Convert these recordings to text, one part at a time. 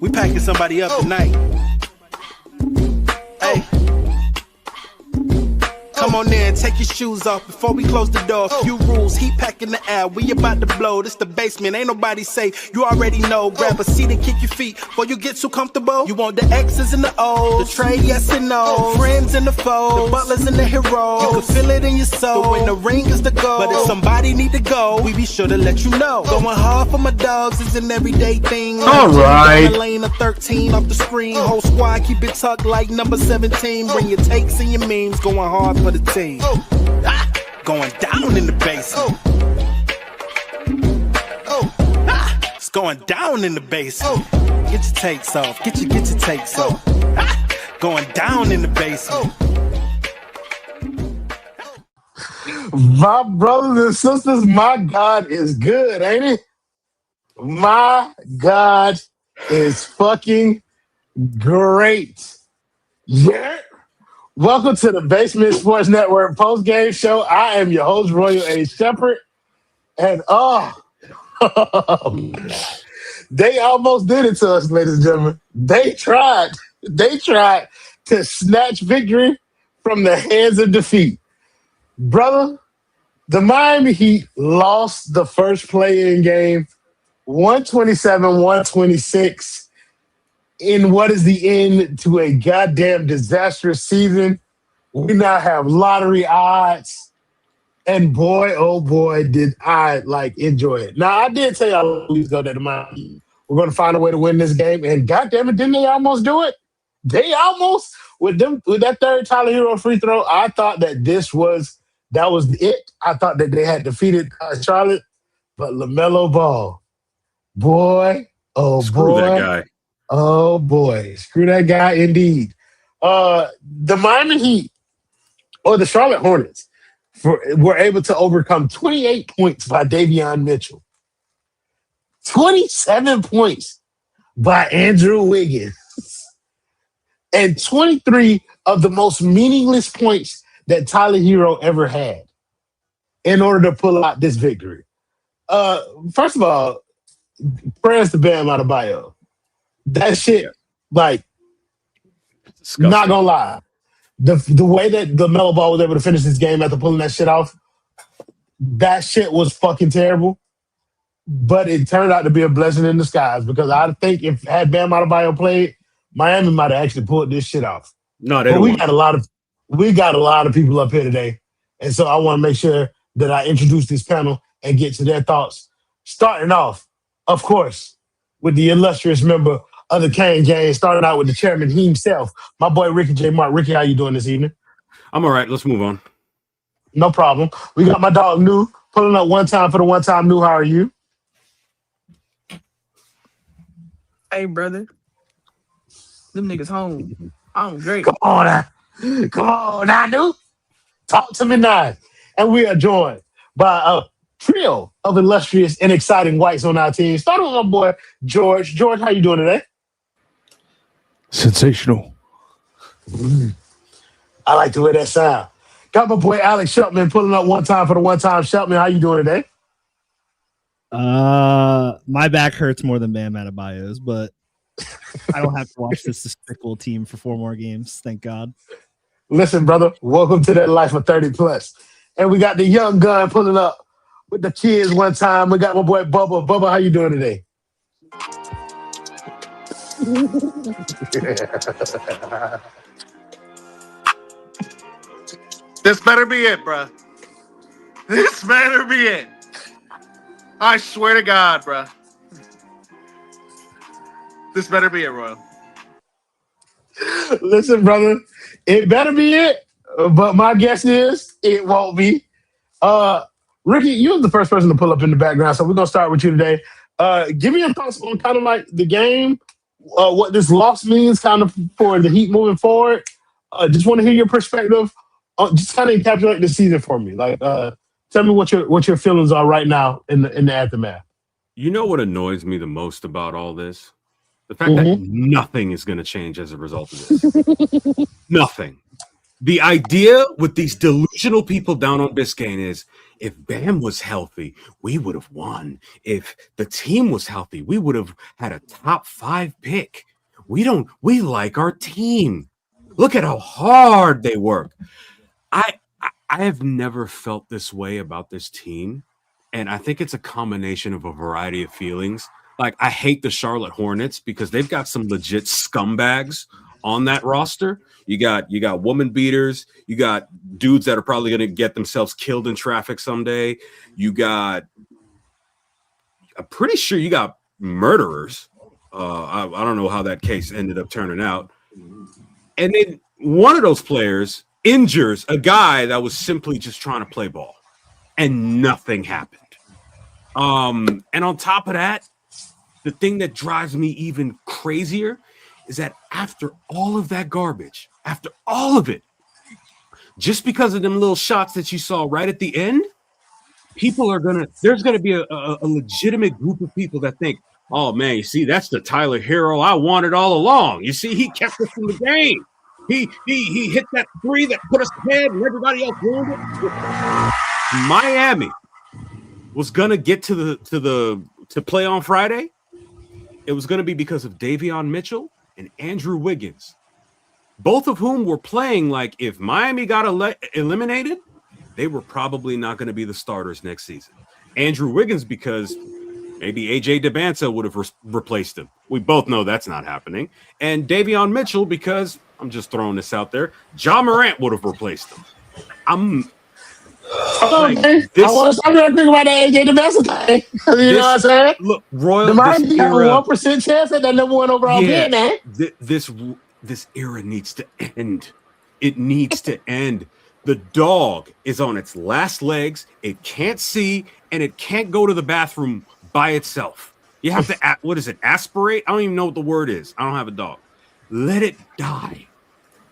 We packing somebody up tonight. Hey. Come on in, take your shoes off before we close the door. A few rules, heat packing the air, we about to blow. This the basement, ain't nobody safe, you already know. Grab a seat and kick your feet before you get too comfortable. You want the X's and the O's, the tray, yes and no. Friends and the foes, the butlers and the heroes. You can feel it in your soul, but when the ring is the goal. But if somebody need to go, we be sure to let you know. Going hard for my dogs is an everyday thing. Alright. Lane of 13 off the screen. Whole squad keep it tucked like number 17. Bring your takes and your memes, going hard for the team. Going down in the basement. It's going down in the basement. Get your takes off. Get your takes off. Going down in the basement. My brothers and sisters, my God is good, ain't it? My God is fucking great. Yeah. Welcome to the Basement Sports Network Postgame Show. I am your host, Royal A. Shepherd. And they almost did it to us, ladies and gentlemen. They tried to snatch victory from the hands of defeat. Brother, the Miami Heat lost the first play-in game 127-126 in what is the end to a goddamn disastrous season. We now have lottery odds. And boy, oh boy, did I enjoy it. Now, I did tell y'all a week ago that the Miami we're going to find a way to win this game. And goddamn it, didn't they almost do it? They almost, with that third Tyler Herro free throw, I thought that that was it. I thought that they had defeated Charlotte. But LaMelo Ball, boy, oh Screw boy. that guy. Oh, boy. Screw that guy, indeed. The Miami Heat, or the Charlotte Hornets, were able to overcome 28 points by Davion Mitchell. 27 points by Andrew Wiggins. And 23 of the most meaningless points that Tyler Herro ever had in order to pull out this victory. First of all, prayers to Bam Adebayo. That shit, Disgusting. not gonna lie. The way that LaMelo Ball was able to finish this game after pulling that shit off, that shit was fucking terrible. But it turned out to be a blessing in disguise because I think if had Bam Adebayo played, Miami might have actually pulled this shit off. No, they But don't. we got a lot of people up here today, and so I want to make sure that I introduce this panel and get to their thoughts. Starting off, of course, with the illustrious member of the Kane Gang, starting out with the chairman himself, my boy Ricky J. Mark. Ricky, how you doing this evening? I'm all right. Let's move on. No problem. We got my dog New pulling up one time for the one time. New, how are you? Hey, brother. Them niggas home. I'm great. Come on now, New. Talk to me now. And we are joined by a trio of illustrious and exciting whites on our team. Starting with my boy George. George, how you doing today? Sensational. I like the way that sound. Got my boy Alex Sheltman pulling up one time for the one time. Sheltman, how you doing today? My back hurts more than Bam Adebayo's, but I don't have to watch this despicable team for 4 more games. Thank God. Listen, brother, welcome to that life of 30 plus. And we got the young gun pulling up with the kids one time. We got my boy Bubba. Bubba, how you doing today? This better be it, bruh. This better be it. I swear to God, bruh. This better be it, Royal. Listen, brother, it better be it, but my guess is it won't be. Ricky, you was the first person to pull up in the background, so we're going to start with you today. Give me your thoughts on kind of like the game, what this loss means kind of for the Heat moving forward. Just want to hear your perspective. Just kind of encapsulate the season for me. Tell me what your feelings are right now in the aftermath. You know what annoys me the most about all this? The fact that nothing is going to change as a result of this. Nothing. The idea with these delusional people down on Biscayne is if Bam was healthy, we would have won. If the team was healthy, we would have had a top 5 pick. We like our team. Look at how hard they work. I have never felt this way about this team. And I think it's a combination of a variety of feelings. Like, I hate the Charlotte Hornets because they've got some legit scumbags on that roster. You got woman beaters. You got dudes that are probably going to get themselves killed in traffic someday. I'm pretty sure you got murderers. I don't know how that case ended up turning out. And then one of those players injures a guy that was simply just trying to play ball, and nothing happened. And on top of that, the thing that drives me even crazier is that after all of that garbage, after all of it, just because of them little shots that you saw right at the end, there's gonna be a legitimate group of people that think, oh man, you see, that's the Tyler Herro I wanted all along. You see, he kept us in the game. He hit that 3 that put us ahead and everybody else ruined it. Miami was gonna get to play on Friday. It was gonna be because of Davion Mitchell and Andrew Wiggins, both of whom were playing like if Miami got eliminated, they were probably not going to be the starters next season. Andrew Wiggins because maybe AJ DeBanza would have replaced him. We both know that's not happening. And Davion Mitchell because, I'm just throwing this out there, Ja Morant would have replaced him. I want to stop there and think about that AJ DeBanza thing. You know what I'm saying? Look, Royal, the Miami have a 1% chance at that number 1 overall pick, man. This era needs to end. It needs to end. The dog is on its last legs. It can't see, and it can't go to the bathroom by itself. You have to, what is it, aspirate? I don't even know what the word is. I don't have a dog. Let it die.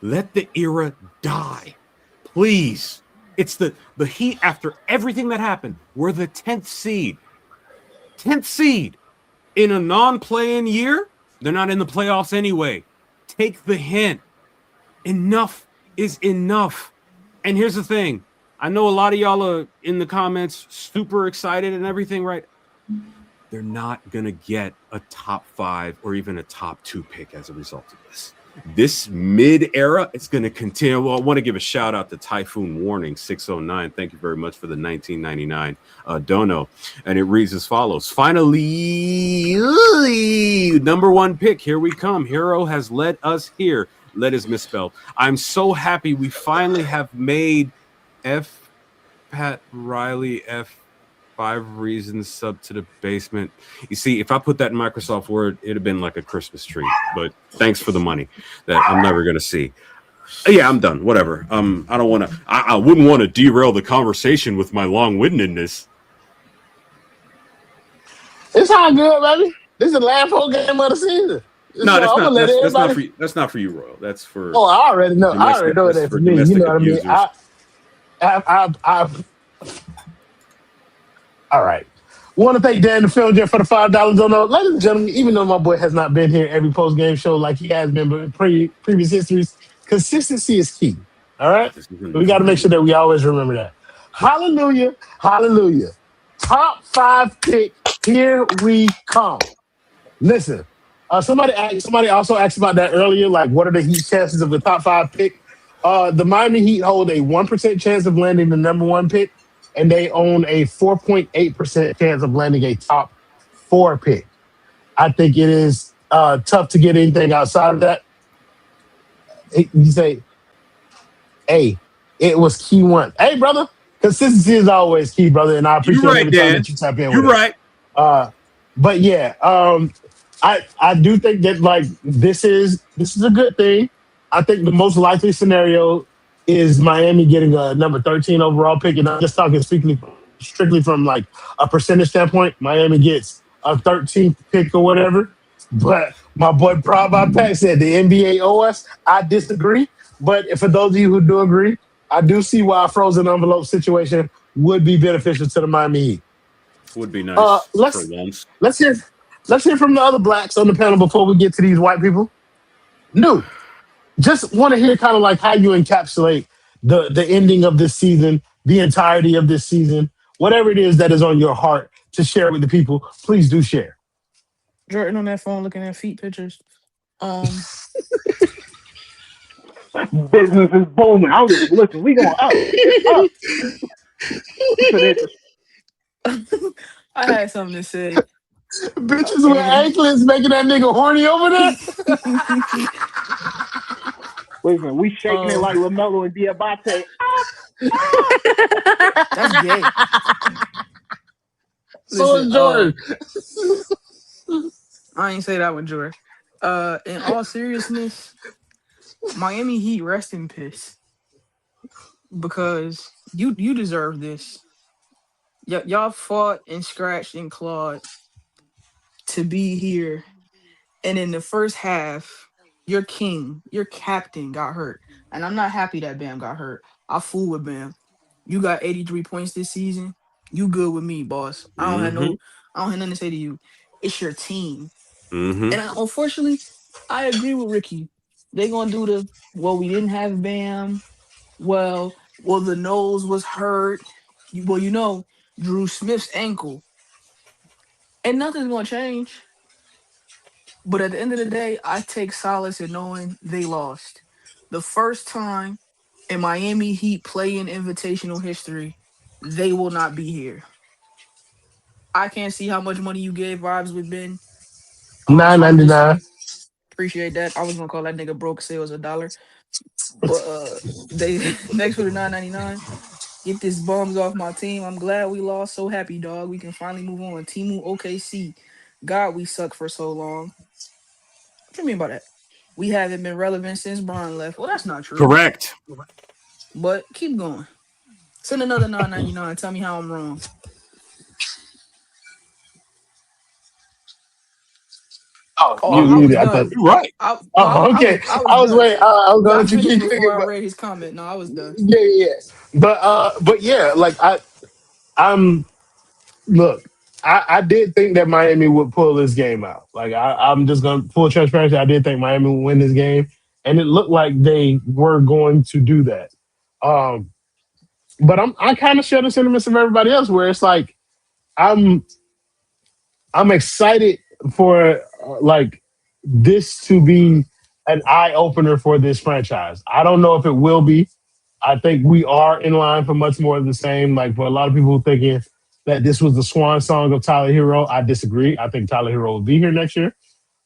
Let the era die. Please. It's the Heat after everything that happened. We're the 10th seed. 10th seed. In a non-play-in year, they're not in the playoffs anyway. Take the hint. Enough is enough. And here's the thing. I know a lot of y'all are in the comments super excited and everything, right? They're not going to get a top 5 or even a top 2 pick as a result of this. This mid-era, it's going to continue. Well, I want to give a shout-out to Typhoon Warning 609. Thank you very much for the 1999 dono. And it reads as follows. Finally, number 1 pick. Here we come. Herro has led us here. Led is misspelled. I'm so happy we finally have made F. Pat Riley F. 5 reasons sub to the basement. You see, if I put that in Microsoft Word, it'd have been like a Christmas tree. But thanks for the money that I'm never gonna see. Yeah, I'm done. Whatever. I don't want to. I wouldn't want to derail the conversation with my long-windedness. It's all good, baby. This is the last whole game of the season. No, that's not for you, Royal. That's for. Oh, I already know. I already know that for me. You know what I mean? All right. Want to thank Dan the Film Jet for the $5 donut. Ladies and gentlemen, even though my boy has not been here every post-game show like he has been, but in previous histories, consistency is key. All right? We got to make sure that we always remember that. Hallelujah. Hallelujah. Top 5 pick. Here we come. Listen, somebody also asked about that earlier, like what are the Heat chances of the top 5 pick? The Miami Heat hold a 1% chance of landing the number 1 pick, and they own a 4.8% chance of landing a top 4 pick. I think it is tough to get anything outside of that. You say, hey, it was key 1. Hey, brother, consistency is always key, brother, and I appreciate every time that you tap in with You're right. But yeah, I do think that like this is a good thing. I think the most likely scenario is Miami getting a number 13 overall pick, and I'm just talking strictly from like a percentage standpoint. Miami gets a 13th pick or whatever. But my boy Proud by Pat said the NBA owe us. I disagree. But for those of you who do agree, I do see why a frozen envelope situation would be beneficial to the Miami Heat. Would be nice. Let's hear from the other blacks on the panel before we get to these white people. No. Just want to hear kind of like how you encapsulate the ending of this season, the entirety of this season. whatever it is that is on your heart to share with the people, please do share. Jordan on that phone looking at feet pictures. Business is booming. Listen, we going up. Up. I had something to say. Bitches with anklets making that nigga horny over there. Listen, we shaking it like LaMelo and Diabate. That's gay. So is Jordan. I ain't say that one, Jordan. In all seriousness, Miami Heat rest in piss. Because you deserve this. Y'all fought and scratched and clawed to be here. And in the first half, your king, your captain got hurt. And I'm not happy that Bam got hurt. I fool with Bam. You got 83 points this season. You good with me, boss. I don't have nothing to say to you. It's your team. And unfortunately, I agree with Ricky. They're gonna do we didn't have Bam. Well, the nose was hurt. Drew Smith's ankle. And nothing's gonna change. But at the end of the day, I take solace in knowing they lost. The first time in Miami Heat play-in invitational history, they will not be here. I can't see how much money you gave Vibes with Ben. $9.99. Appreciate that. I was gonna call that nigga broke sales $1. But they next for the $9.99. Get this bums off my team. I'm glad we lost. So happy, dog. We can finally move on. Timu OKC. God, we suck for so long. What do you mean by that? We haven't been relevant since Bron left. Well, that's not true. Correct. But keep going. Send another $9.99. Tell me how I'm wrong. You I thought you're right. okay. I was waiting. I was going to keep thinking. Before I read his comment. No, I was done. Yeah. But yeah, like look. I did think that Miami would pull this game out. Like I'm just gonna full transparency. I did think Miami would win this game, and it looked like they were going to do that. But I kind of share the sentiments of everybody else, where it's like I'm excited for like this to be an eye opener for this franchise. I don't know if it will be. I think we are in line for much more of the same. Like for a lot of people thinking that this was the swan song of Tyler Herro, I disagree. I think Tyler Herro will be here next year.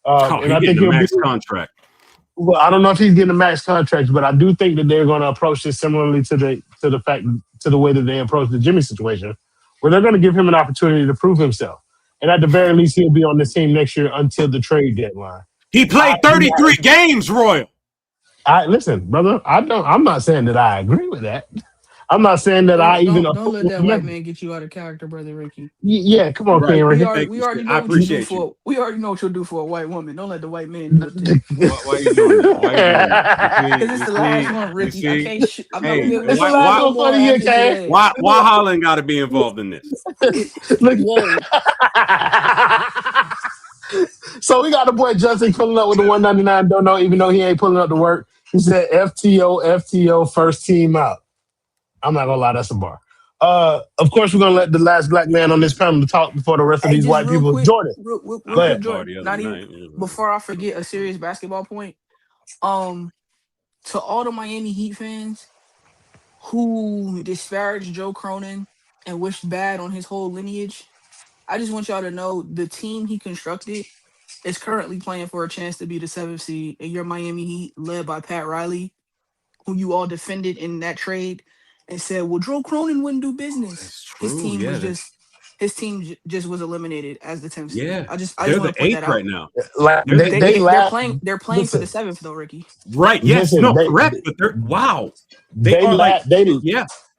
And I think he'll max contract. Well, I don't know if he's getting a max contract, but I do think that they're going to approach this similarly to the way that they approached the Jimmy situation, where they're going to give him an opportunity to prove himself. And at the very least, he'll be on this team next year until the trade deadline. He played 33 games, Royal. Listen, brother. I'm not saying that I agree with that. I'm not saying that Don't let that white man get you out of character, brother Ricky. Yeah, come on, King Ricky. We already know what you do for. We already know what you'll do for a white woman. Don't let the white man. Why are you doing that? Because it's the last one, Ricky. I can't. It's the last one for you, okay? Why Holland got to be involved in this? Whoa. So we got the boy Justin pulling up with the $1.99. Don't know, even though he ain't pulling up to work. He said FTO, first team out. I'm not gonna lie, that's a bar. Of course, we're gonna let the last black man on this panel talk before the rest of these white people. Quick, Jordan, go ahead. Jordan. Not even before I forget a serious basketball point. To all the Miami Heat fans who disparaged Joe Cronin and wished bad on his whole lineage, I just want y'all to know the team he constructed is currently playing for a chance to be the 7th seed, and your Miami Heat, led by Pat Riley, who you all defended in that trade and said, well, Joe Cronin wouldn't do business. His team just was eliminated as the 10th seed. Yeah, I just they're want the to point 8th that out right now. They're playing for the 7th though, Ricky. Right? Yes. Correct. But they're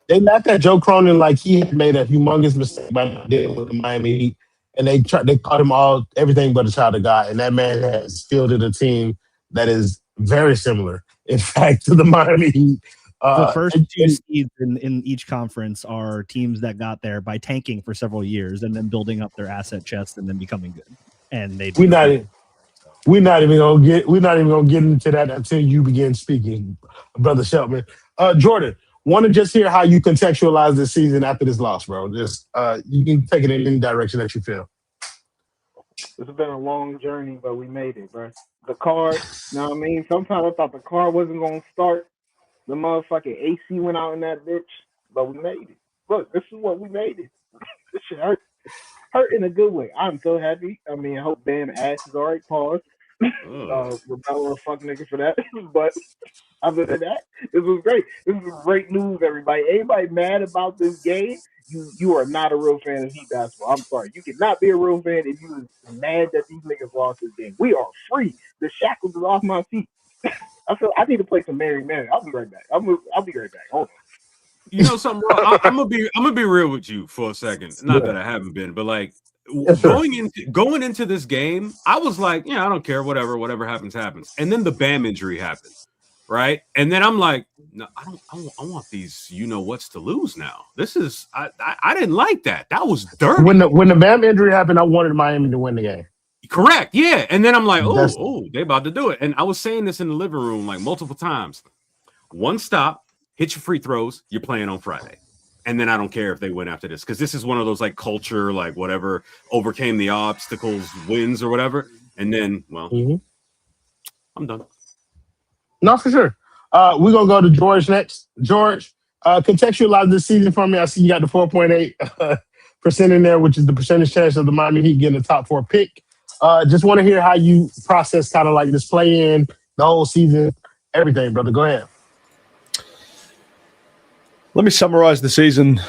They laughed at Joe Cronin like he had made a humongous mistake by not dealing with the Miami Heat, and they caught him everything but a child of God. And that man has fielded a team that is very similar, in fact, to the Miami Heat. The first two seeds in each conference are teams that got there by tanking for several years and then building up their asset chest and then becoming good. And we're not even gonna get into that until you begin speaking, Brother Shelton. Jordan, Want to just hear how you contextualize this season after this loss, bro. Just you can take it in any direction that you feel. It's been a long journey, but we made it, bro. The car, you know what I mean? Sometimes I thought the car wasn't going to start. The motherfucking AC went out in that bitch, but we made it. Look, this is what we made it. This shit hurt. Hurt in a good way. I'm so happy. I mean, I hope Bam ass is all right, pause. Rebel a fuck nigga for that. But other than that, this was great. This is great news, everybody. Anybody mad about this game, you are not a real fan of Heat basketball. I'm sorry. You cannot be a real fan if you are mad that these niggas lost this game. We are free. The shackles are off my feet. I need to play some Mary Mary. I'll be right back. I'll be right back. Hold on. You know something, bro? I'm gonna be real with you for a second. Not that I haven't been, but like going into this game, I was like, I don't care, whatever happens. And then the Bam injury happened, right? And then I'm like, no, I want these what's to lose now. This is I didn't like that. That was dirty. When the Bam injury happened, I wanted Miami to win the game. Correct, yeah. And then I'm like, oh, they about to do it. And I was saying this in the living room like multiple times. One stop. Hit your free throws, you're playing on Friday. And then I don't care if they win after this, because this is one of those like culture, like whatever, overcame the obstacles, wins or whatever. And then, I'm done. No, for sure. We're going to go to George next. George, contextualize this season for me. I see you got the 4.8% in there, which is the percentage chance of the Miami Heat getting the top 4 pick. Just want to hear how you process kind of like this play-in, the whole season, everything, brother. Go ahead. Let me summarize the season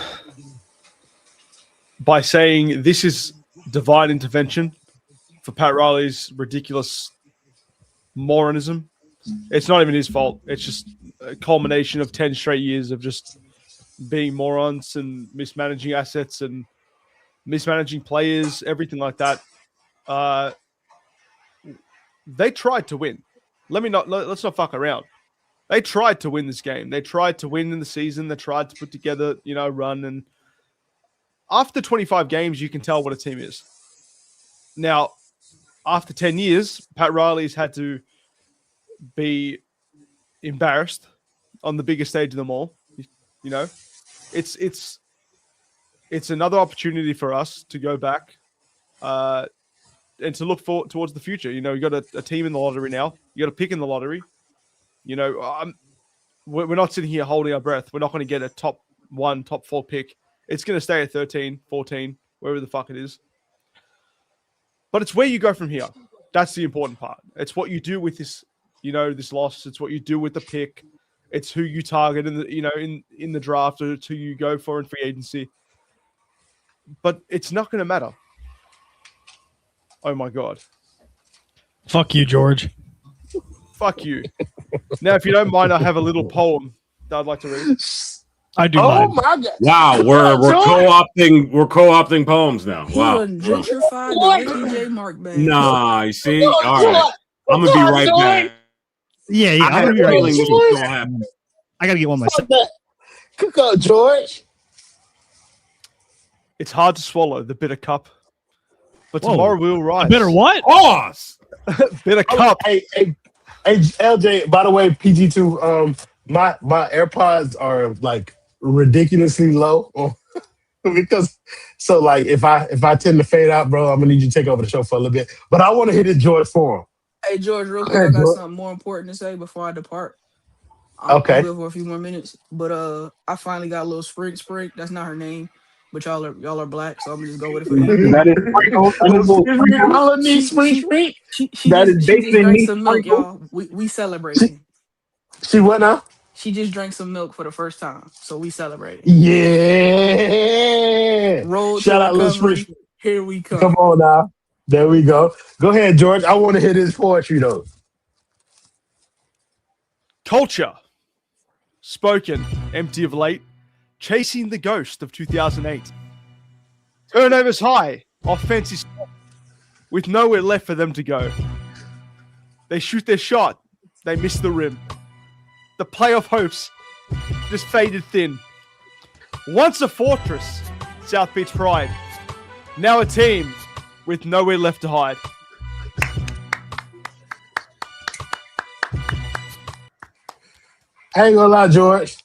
by saying this is divine intervention for Pat Riley's ridiculous moronism. It's not even his fault. It's just a culmination of 10 straight years of just being morons and mismanaging assets and mismanaging players, everything like that. They tried to win. Let's not fuck around. They tried to win this game. They tried to win in the season. They tried to put together, a run. And after 25 games, you can tell what a team is. Now, after 10 years, Pat Riley's had to be embarrassed on the biggest stage of them all. It's another opportunity for us to go back and to look forward towards the future. You got a team in the lottery now. You got a pick in the lottery. We're not sitting here holding our breath. We're not going to get a top 1, top 4 pick. It's going to stay at 13, 14, wherever the fuck it is. But it's where you go from here. That's the important part. It's what you do with this, this loss. It's what you do with the pick. It's who you target in the, in the draft, or it's who you go for in free agency. But it's not going to matter. Oh my God. Fuck you, George. Fuck you. Now, if you don't mind, I have a little poem that I'd like to read. I do. Oh mind. my God! Wow, we're co-opting poems now. Wow. He gentrified the DJ Mark bag. Nah, you see? All right. I'm gonna be right back. Yeah. I I'm gonna be right back. happen. I gotta get one myself. Cook up, George. It's hard to swallow the bitter cup, but tomorrow we'll rise. Bitter what? Pause. Bitter cup. Hey, LJ. By the way, PG2. My AirPods are like ridiculously low, because like if I tend to fade out, bro, I'm gonna need you to take over the show for a little bit. But I want to hit it, George, for him. Hey, George, real quick, I got something more important to say before I depart. I'll live for a few more minutes, but I finally got a little Sprig. That's not her name, but y'all are black, so I'm gonna just go with it for now. That is Sprig. That is basically some milk, y'all. We celebrating. She what now? She just drank some milk for the first time, so we celebrating. Yeah. Shout out, little Sprig. Here we come. Come on now. There we go. Go ahead, George. I want to hear his poetry though. Culture. Spoken, empty of late, chasing the ghost of 2008. Turnovers high, offense is with nowhere left for them to go. They shoot their shot, they miss the rim. The playoff hopes just faded thin. Once a fortress, South Beach pride. Now a team with nowhere left to hide. I ain't gonna lie, George.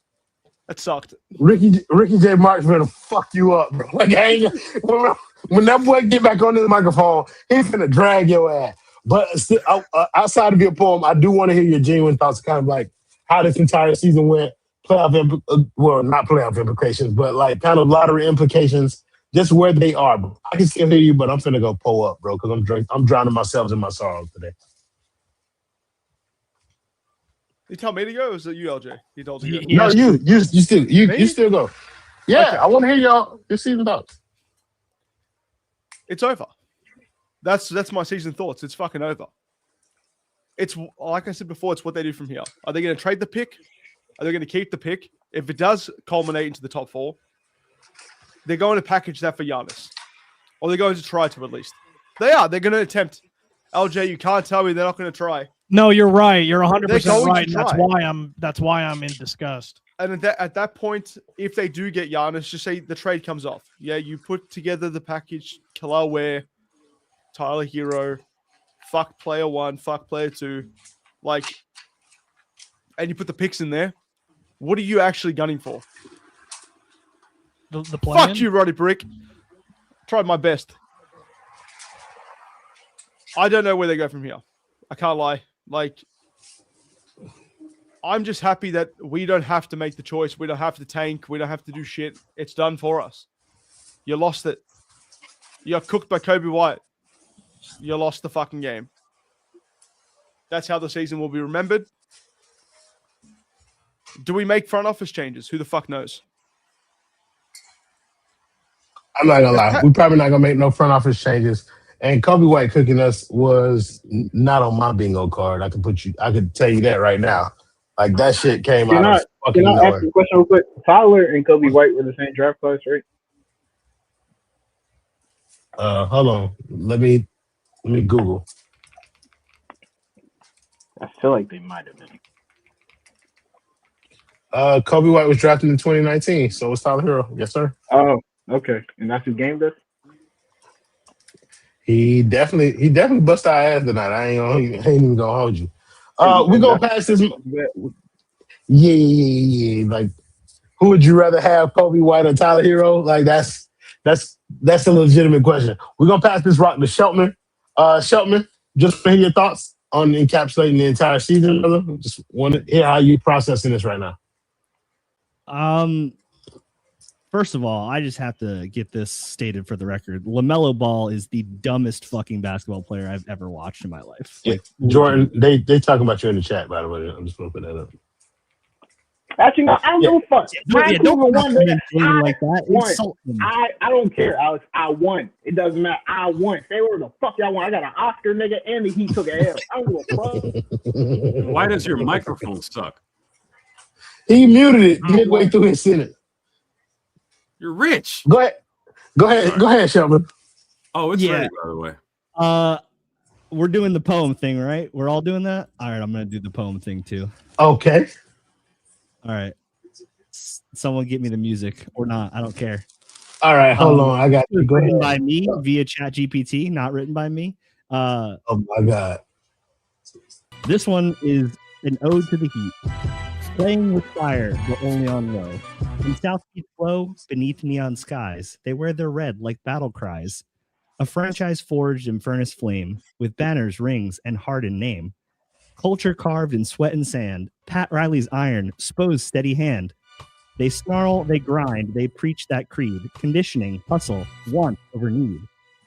That sucked. Ricky J. Marks gonna fuck you up, bro. Like, when that boy get back on this microphone, he's gonna drag your ass. But still, outside of your poem, I do want to hear your genuine thoughts, kind of like how this entire season went, not playoff implications, but like kind of lottery implications, just where they are, bro. I can still hear you, but I'm finna go pull up, bro, because I'm drowning myself in my sorrows today. You tell me to go, or was it you, LJ? He told you. No, you still go. Yeah, okay. I want to hear your season thoughts. It's over. That's my season thoughts. It's fucking over. It's like I said before. It's what they do from here. Are they going to trade the pick? Are they going to keep the pick? If it does culminate into the top 4, they're going to package that for Giannis, or they're going to try to at least. They are. They're going to attempt. LJ, you can't tell me they're not going to try. No, you're right. You're 100% right. That's why I'm in disgust. And at that point, if they do get Giannis, just say the trade comes off. Yeah, you put together the package, Kel'el, Ware, Tyler Herro, fuck player 1, fuck player 2, like, and you put the picks in there. What are you actually gunning for? The plan? Fuck you, Roddy Brick. Tried my best. I don't know where they go from here. I can't lie. Like, I'm just happy that we don't have to make the choice. We don't have to tank. We don't have to do shit. It's done for us. You lost it. You got cooked by Kobe White. You lost the fucking game. That's how the season will be remembered. Do we make front office changes? Who the fuck knows? I'm not gonna lie. We're probably not gonna make no front office changes. And Kobe White cooking us was not on my bingo card. I could tell you that right now. Like, that shit came out of fucking nowhere. Can I ask you a question real quick? Tyler and Kobe White were the same draft class, right? Hold on. Let me Google. I feel like they might have been. Kobe White was drafted in 2019, so was Tyler Herro. Yes, sir. Oh, okay. And that's his game best? He definitely bust our ass tonight. I ain't even gonna hold you. We go past this. Yeah. Like, who would you rather have, Kobe White or Tyler Herro? Like, that's a legitimate question. We're gonna pass this rock to Sheltman. Sheltman, just to hear your thoughts on encapsulating the entire season, brother. Just want to hear how you processing this right now. First of all, I just have to get this stated for the record. LaMelo Ball is the dumbest fucking basketball player I've ever watched in my life. Like, Jordan, they talking about you in the chat, by the way. I'm just gonna put that up. Actually, no, I don't give a fuck. Don't like that. Insult them. I don't care, Alex. I won. It doesn't matter. I won. Say whatever the fuck y'all want. I got an Oscar, nigga, and the Heat took an L. I don't give a fuck. Why does your microphone suck? He muted it midway through his sentence. You're rich. Go ahead, Shelby. Oh, it's ready, by the way. We're doing the poem thing, right? We're all doing that? All right, I'm going to do the poem thing too. Okay. All right. Someone get me the music or not. I don't care. All right, hold on. I got you. Go written ahead. by me via ChatGPT, not written by me. Oh, my God. This one is an ode to the Heat. Playing with fire, but only on low. In South Beach flow, beneath neon skies, they wear their red like battle cries. A franchise forged in furnace flame, with banners, rings, and hardened name. Culture carved in sweat and sand, Pat Riley's iron, Spo's steady hand. They snarl, they grind, they preach that creed, conditioning, hustle, want over need.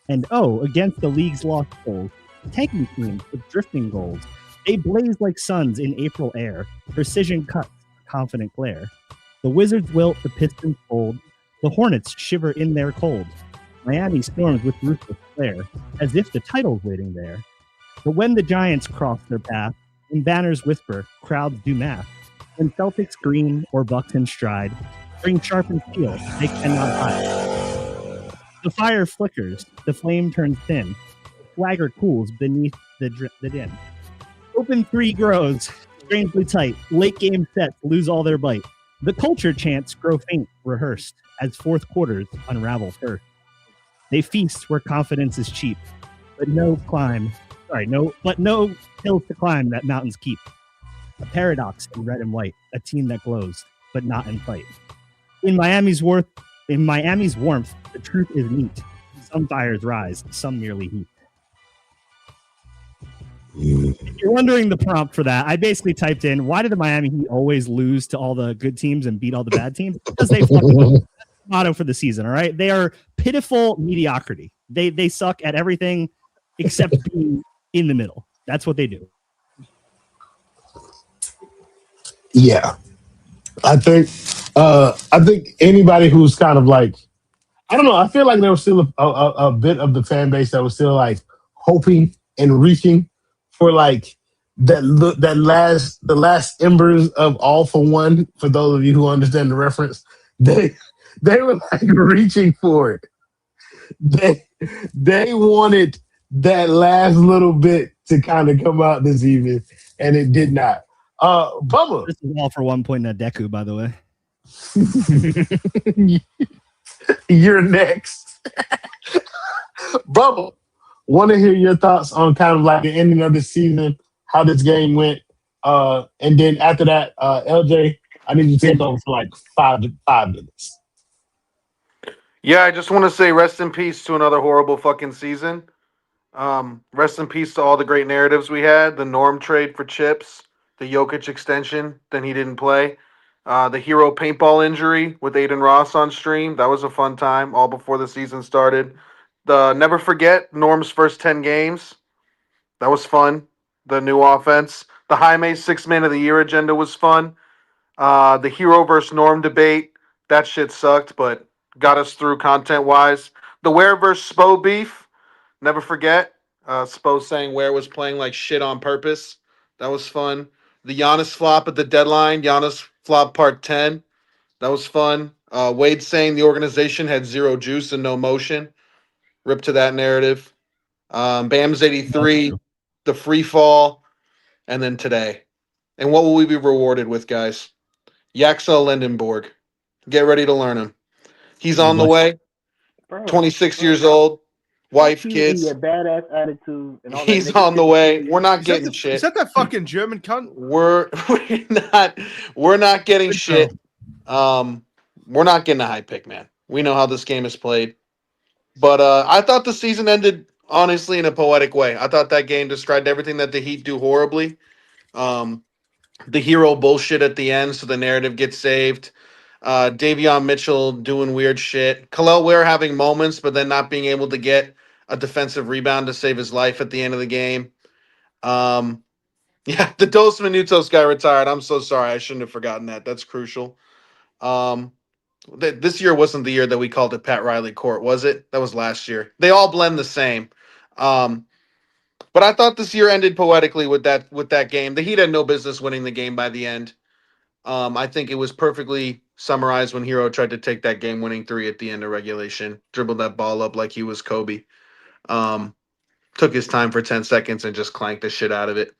And against the league's lost souls, tanking teams with drifting goals. They blaze like suns in April air, precision cuts, confident glare. The Wizards wilt, the Pistons fold, the Hornets shiver in their cold. Miami storms with ruthless flare, as if the title's waiting there. But when the Giants cross their path, when banners whisper, crowds do math. When Celtics green or Bucks in stride, bring sharpened steel, they cannot hide. The fire flickers, the flame turns thin, swagger cools beneath the din. Open three grows, strangely tight. Late game sets lose all their bite. The culture chants grow faint, rehearsed, as fourth quarters unravel first. They feast where confidence is cheap, but no hills to climb that mountains keep. A paradox in red and white, a team that glows. but not in fight. In Miami's warmth, the truth is neat. Some fires rise, some merely heat. If you're wondering the prompt for that, I basically typed in, why do the Miami Heat always lose to all the good teams and beat all the bad teams? Because they fucking motto for the season, all right? They are pitiful mediocrity. They suck at everything except being in the middle. That's what they do. Yeah. I think anybody who's kind of like, I don't know, I feel like there was still a bit of the fan base that was still like hoping and reaching for like the last embers of All for One. For those of you who understand the reference, they were like reaching for it. They wanted that last little bit to kind of come out this evening, and it did not. Bubba, This is All for 1 point at Deku, by the way. you're next. Bubba, want to hear your thoughts on kind of like the ending of the season, how this game went, and then after that, LJ, I need you to take over for like five minutes. Yeah, I just want to say rest in peace to another horrible fucking season. Rest in peace to all the great narratives we had. The Norm trade for chips, the Jokic extension, then he didn't play. The Herro paintball injury with Aiden Ross on stream. That was a fun time, all before the season started. Never forget Norm's first 10 games. That was fun. The new offense. The Jaime 6-man of the year agenda was fun. The Herro versus Norm debate. That shit sucked, but got us through content-wise. The Ware versus Spo beef. Never forget. Spo saying Ware was playing like shit on purpose. That was fun. The Giannis flop at the deadline. Giannis flop part 10. That was fun. Wade saying the organization had zero juice and no motion. Rip to that narrative. Bam's 83. The free fall. And then today. And what will we be rewarded with, guys? Yaxel Lindenborg. Get ready to learn him. He's on the way. Bro, 26 years old. Wife, you kids. and your badass attitude and all that. He's on the way. We're not Is getting that shit. Is that fucking German cunt? We're not getting Good shit. We're not getting a high pick, man. We know how this game is played. But I thought the season ended honestly in a poetic way. I thought that game described everything that the Heat do horribly. The Herro bullshit at the end, so the narrative gets saved. Davion Mitchell doing weird shit. Kel'el Ware having moments, but then not being able to get a defensive rebound to save his life at the end of the game. Yeah, the Dos Minutos guy retired. I'm so sorry. I shouldn't have forgotten that. That's crucial. This year wasn't the year that we called it Pat Riley Court, was it? That was last year. They all blend the same. But I thought this year ended poetically with that game. The Heat had no business winning the game by the end. I think it was perfectly summarized when Herro tried to take that game-winning three at the end of regulation, dribbled that ball up like he was Kobe. Took his time for 10 seconds and just clanked the shit out of it.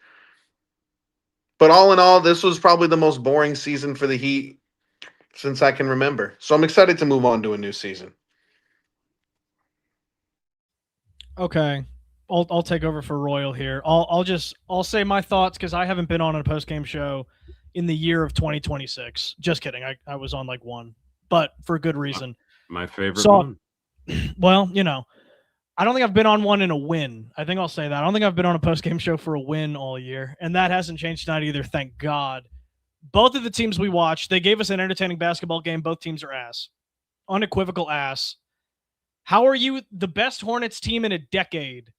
But all in all, this was probably the most boring season for the Heat since I can remember. So I'm excited to move on to a new season. Okay. I'll take over for Royal here. I'll say my thoughts because I haven't been on a post-game show in the year of 2026. Just kidding. I was on like one, but for good reason. My favorite one. Well, I don't think I've been on one in a win. I think I'll say that. I don't think I've been on a post-game show for a win all year, and that hasn't changed tonight either, thank God. Both of the teams we watched, they gave us an entertaining basketball game. Both teams are ass. Unequivocal ass. How are you the best Hornets team in a decade,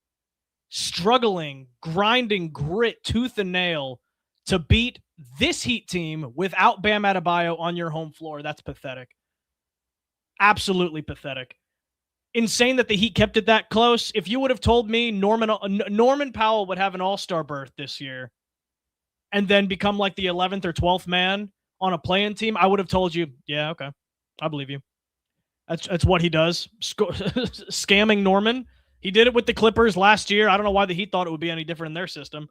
struggling, grinding grit, tooth and nail to beat this Heat team without Bam Adebayo on your home floor? That's pathetic. Absolutely pathetic. Insane that the Heat kept it that close. If you would have told me Norman Powell would have an all-star berth this year and then become like the 11th or 12th man on a play-in team, I would have told you, yeah, okay, I believe you. That's what he does. Scamming Norman. He did it with the Clippers last year. I don't know why the Heat thought it would be any different in their system.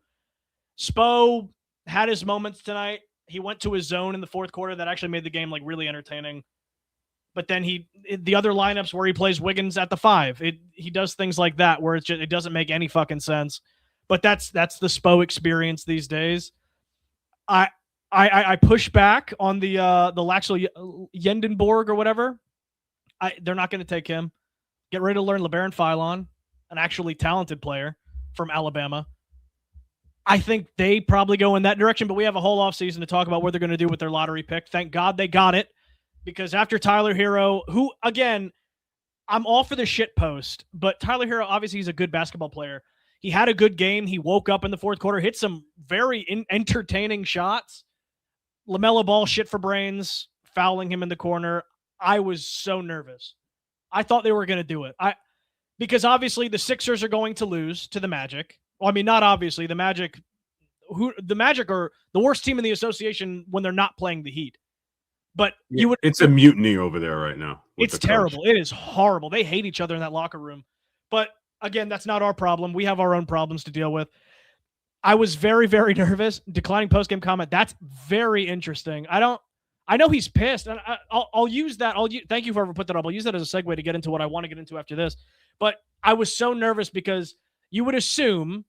Spo had his moments tonight. He went to his zone in the fourth quarter that actually made the game like really entertaining. But then the other lineups where he plays Wiggins at the 5, he does things like that where it doesn't make any fucking sense. But that's the Spo experience these days. I push back on the Laxel Yendenborg or whatever. They're not going to take him. Get ready to learn LeBaron Philon, an actually talented player from Alabama. I think they probably go in that direction, but we have a whole offseason to talk about what they're going to do with their lottery pick. Thank God they got it, because after Tyler Herro, who, again, I'm all for the shit post, but Tyler Herro, obviously he's a good basketball player. He had a good game. He woke up in the fourth quarter, hit some very entertaining shots. LaMelo Ball, shit for brains, fouling him in the corner. I was so nervous. I thought they were going to do it. Because obviously the Sixers are going to lose to the Magic. Well, I mean, not obviously. The Magic are the worst team in the association when they're not playing the Heat. But it's a mutiny over there right now. It's terrible. It is horrible. They hate each other in that locker room. But again, that's not our problem. We have our own problems to deal with. I was very, very nervous. Declining postgame comment. That's very interesting. I know he's pissed, and I'll use that. Thank you for whoever put that up. I'll use that as a segue to get into what I want to get into after this. But I was so nervous because you would assume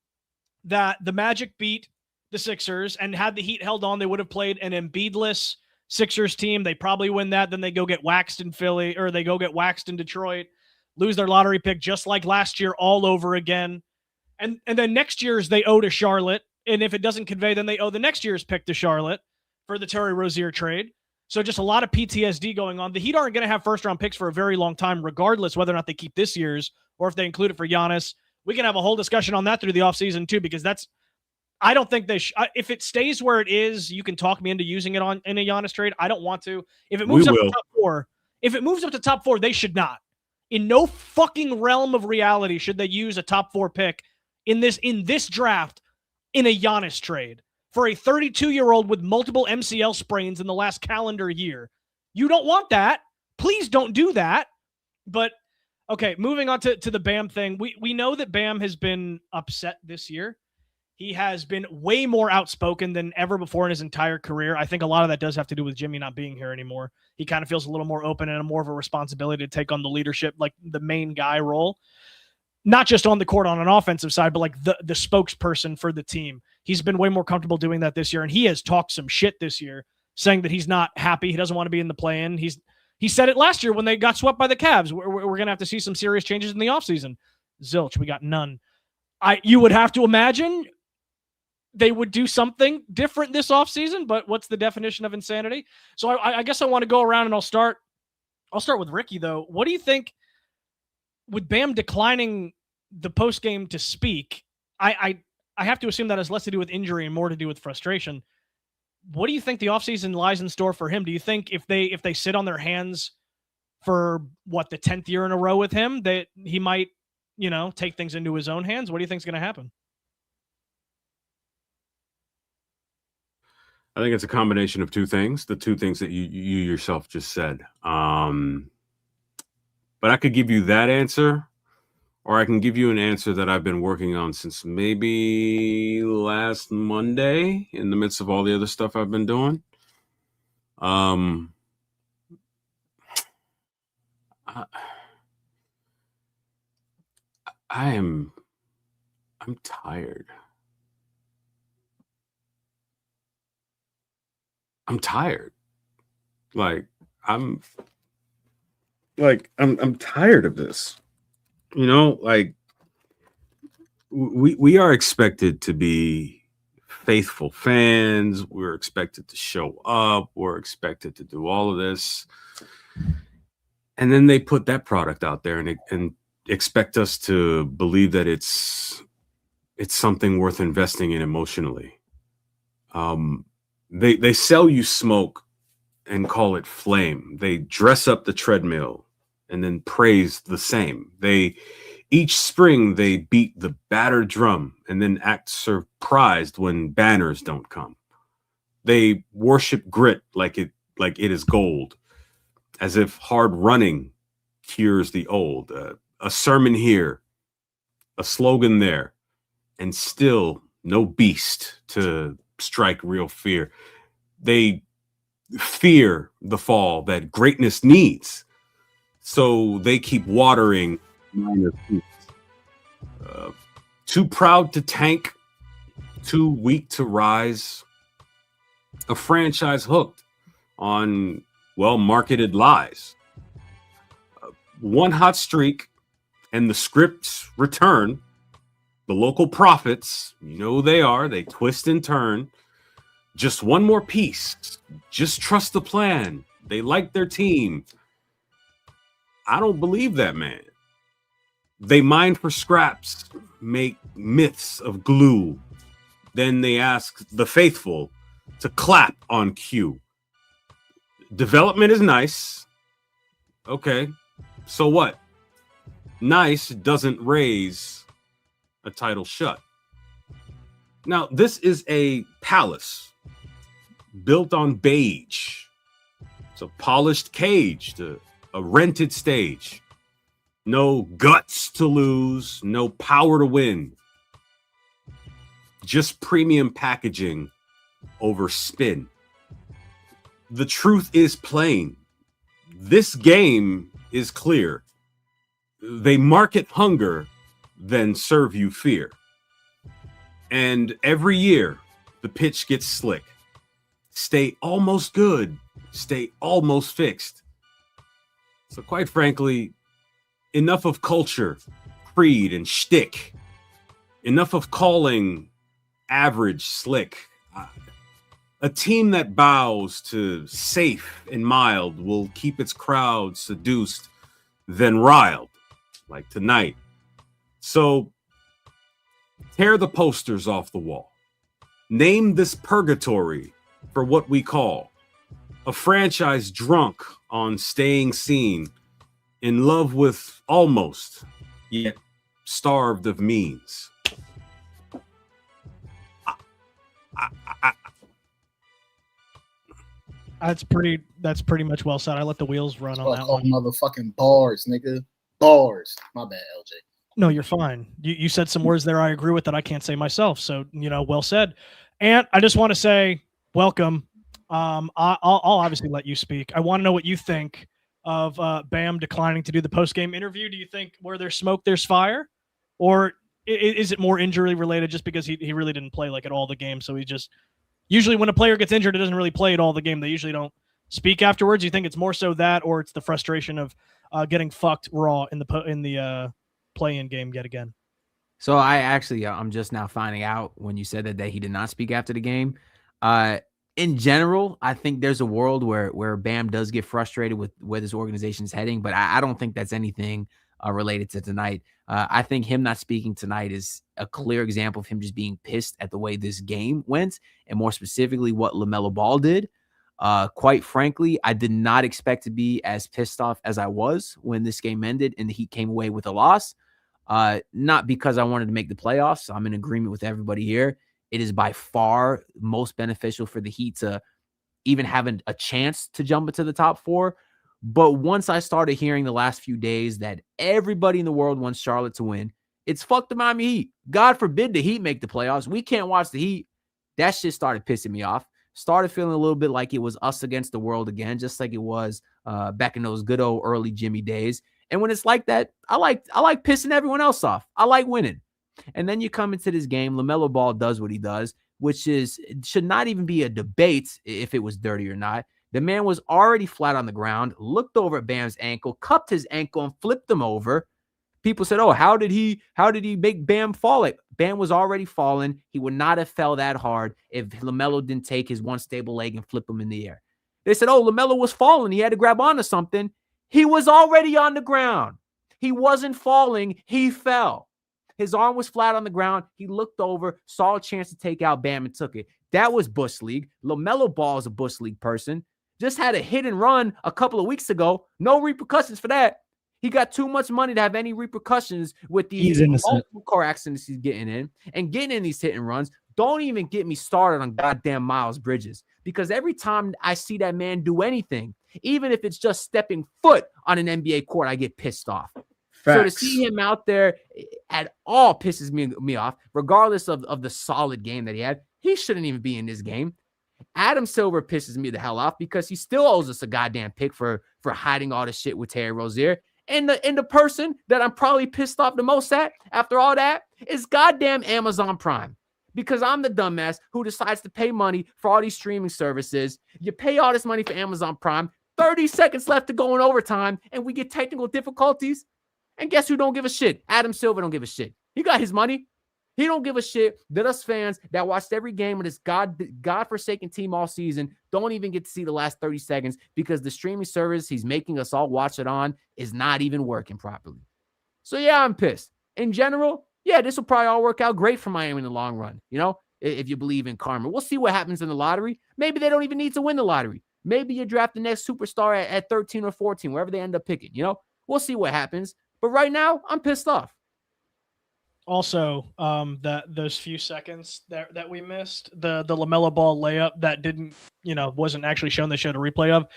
that the Magic beat the Sixers, and had the Heat held on, they would have played an Embiid-less Sixers team. They probably win that. Then they go get waxed in Philly, or they go get waxed in Detroit, lose their lottery pick just like last year all over again. And then next year's they owe to Charlotte. And if it doesn't convey, then they owe the next year's pick to Charlotte for the Terry Rozier trade. So just a lot of PTSD going on. The Heat aren't going to have first-round picks for a very long time, regardless whether or not they keep this year's or if they include it for Giannis. We can have a whole discussion on that through the offseason too, because I don't think they if it stays where it is, you can talk me into using it in a Giannis trade. I don't want to. If it moves up to top four, they should not. In no fucking realm of reality should they use a top 4 pick in this draft in a Giannis trade for a 32-year-old with multiple MCL sprains in the last calendar year. You don't want that. Please don't do that. But okay, moving on to the Bam thing. We know that Bam has been upset this year. He has been way more outspoken than ever before in his entire career. I think a lot of that does have to do with Jimmy not being here anymore. He kind of feels a little more open and more of a responsibility to take on the leadership, like the main guy role. Not just on the court on an offensive side, but like the spokesperson for the team. He's been way more comfortable doing that this year, and he has talked some shit this year, saying that he's not happy. He doesn't want to be in the play-in. He said it last year when they got swept by the Cavs. We're going to have to see some serious changes in the offseason. Zilch, we got none. You would have to imagine they would do something different this offseason, but what's the definition of insanity? So I guess I want to go around, and I'll start with Ricky, though. What do you think with Bam declining the post game to speak? I have to assume that has less to do with injury and more to do with frustration. What do you think the offseason lies in store for him? Do you think if they sit on their hands for the 10th year in a row with him, that he might, take things into his own hands? What do you think is going to happen? I think it's a combination of two things, the two things that you yourself just said. But I could give you that answer, or I can give you an answer that I've been working on since maybe last Monday in the midst of all the other stuff I've been doing. I'm tired. I'm tired. I'm tired of this. We are expected to be faithful fans. We're expected to show up. We're expected to do all of this. And then they put that product out there and expect us to believe that it's something worth investing in emotionally. They sell you smoke and call it flame. They dress up the treadmill and then praise the same. Each spring they beat the battered drum and then act surprised when banners don't come. They worship grit like it is gold, as if hard running cures the old. A sermon here, a slogan there, and still no beast to strike real fear. They fear the fall that greatness needs, so they keep watering minor peaks. Too proud to tank, too weak to rise, a franchise hooked on well-marketed lies. One hot streak and the scripts return. The local prophets, you know who they are, they twist and turn. Just one more piece. Just trust the plan. They like their team. I don't believe that, man. They mine for scraps, make myths of glue. Then they ask the faithful to clap on cue. Development is nice. Okay, so what? Nice doesn't raise a title shut. Now, this is a palace built on beige. It's a polished cage, a rented stage. No guts to lose, no power to win. Just premium packaging over spin. The truth is plain. This game is clear. They market hunger, then serve you fear. And every year, the pitch gets slick. Stay almost good, stay almost fixed. So quite frankly, enough of culture, creed, and shtick. Enough of calling average slick. A team that bows to safe and mild will keep its crowd seduced, then riled, like tonight. So tear the posters off the wall. Name this purgatory for what we call a franchise drunk on staying seen, in love with almost, yet starved of means. That's pretty much well said. I let the wheels run on that one. Motherfucking bars, nigga. Bars. My bad, LJ. No, you're fine. You said some words there I agree with that I can't say myself. So, well said. And I just want to say welcome. I'll obviously let you speak. I want to know what you think of Bam declining to do the post-game interview. Do you think where there's smoke, there's fire? Or is it more injury related just because he really didn't play like at all the game? So he just usually when a player gets injured, it doesn't really play at all the game. They usually don't speak afterwards. You think it's more so that, or it's the frustration of getting fucked raw in the play-in game yet again? So I'm just now finding out when you said that he did not speak after the game. In general, I think there's a world where Bam does get frustrated with where this organization's heading, but I don't think that's anything related to tonight. I think him not speaking tonight is a clear example of him just being pissed at the way this game went, and more specifically what LaMelo Ball did. Quite frankly, I did not expect to be as pissed off as I was when this game ended and the Heat came away with a loss. Not because I wanted to make the playoffs. I'm in agreement with everybody here. It is by far most beneficial for the Heat to even have a chance to jump into the top four. But once I started hearing the last few days that everybody in the world wants Charlotte to win, it's fuck the Miami Heat. God forbid the Heat make the playoffs. We can't watch the Heat. That shit started pissing me off. Started feeling a little bit like it was us against the world again, just like it was back in those good old early Jimmy days. And when it's like that, I like pissing everyone else off. I like winning. And then you come into this game, LaMelo Ball does what he does, which is it should not even be a debate if it was dirty or not. The man was already flat on the ground, looked over at Bam's ankle, cupped his ankle, and flipped him over. People said, "Oh, how did he make Bam fall?" Bam was already falling. He would not have fell that hard if LaMelo didn't take his one stable leg and flip him in the air. They said, "Oh, LaMelo was falling. He had to grab onto something." He was already on the ground. He wasn't falling. He fell. His arm was flat on the ground. He looked over, saw a chance to take out Bam, and took it. That was Bush League. LaMelo Ball is a Bush League person. Just had a hit and run a couple of weeks ago. No repercussions for that. He got too much money to have any repercussions with these multiple car accidents he's getting in and getting in these hit and runs. Don't even get me started on goddamn Miles Bridges, because every time I see that man do anything, even if it's just stepping foot on an NBA court, I get pissed off. Facts. So to see him out there at all pisses me off, regardless of the solid game that he had. He shouldn't even be in this game. Adam Silver pisses me the hell off because he still owes us a goddamn pick for hiding all this shit with Terry Rozier. And the person that I'm probably pissed off the most at after all that is goddamn Amazon Prime. because I'm the dumbass who decides to pay money for all these streaming services. You pay all this money for Amazon Prime, 30 seconds left to go in overtime, and we get technical difficulties. And guess who don't give a shit? Adam Silver don't give a shit. He got his money. He don't give a shit that us fans that watched every game of this godforsaken team all season don't even get to see the last 30 seconds because the streaming service he's making us all watch it on is not even working properly. So, yeah, I'm pissed. In general, yeah, this will probably all work out great for Miami in the long run, you know, if you believe in karma. We'll see what happens in the lottery. Maybe they don't even need to win the lottery. Maybe you draft the next superstar at 13 or 14, wherever they end up picking, you know. We'll see what happens. But right now, I'm pissed off. Also, those few seconds that we missed, the LaMelo ball layup that didn't, wasn't actually shown. They showed a replay of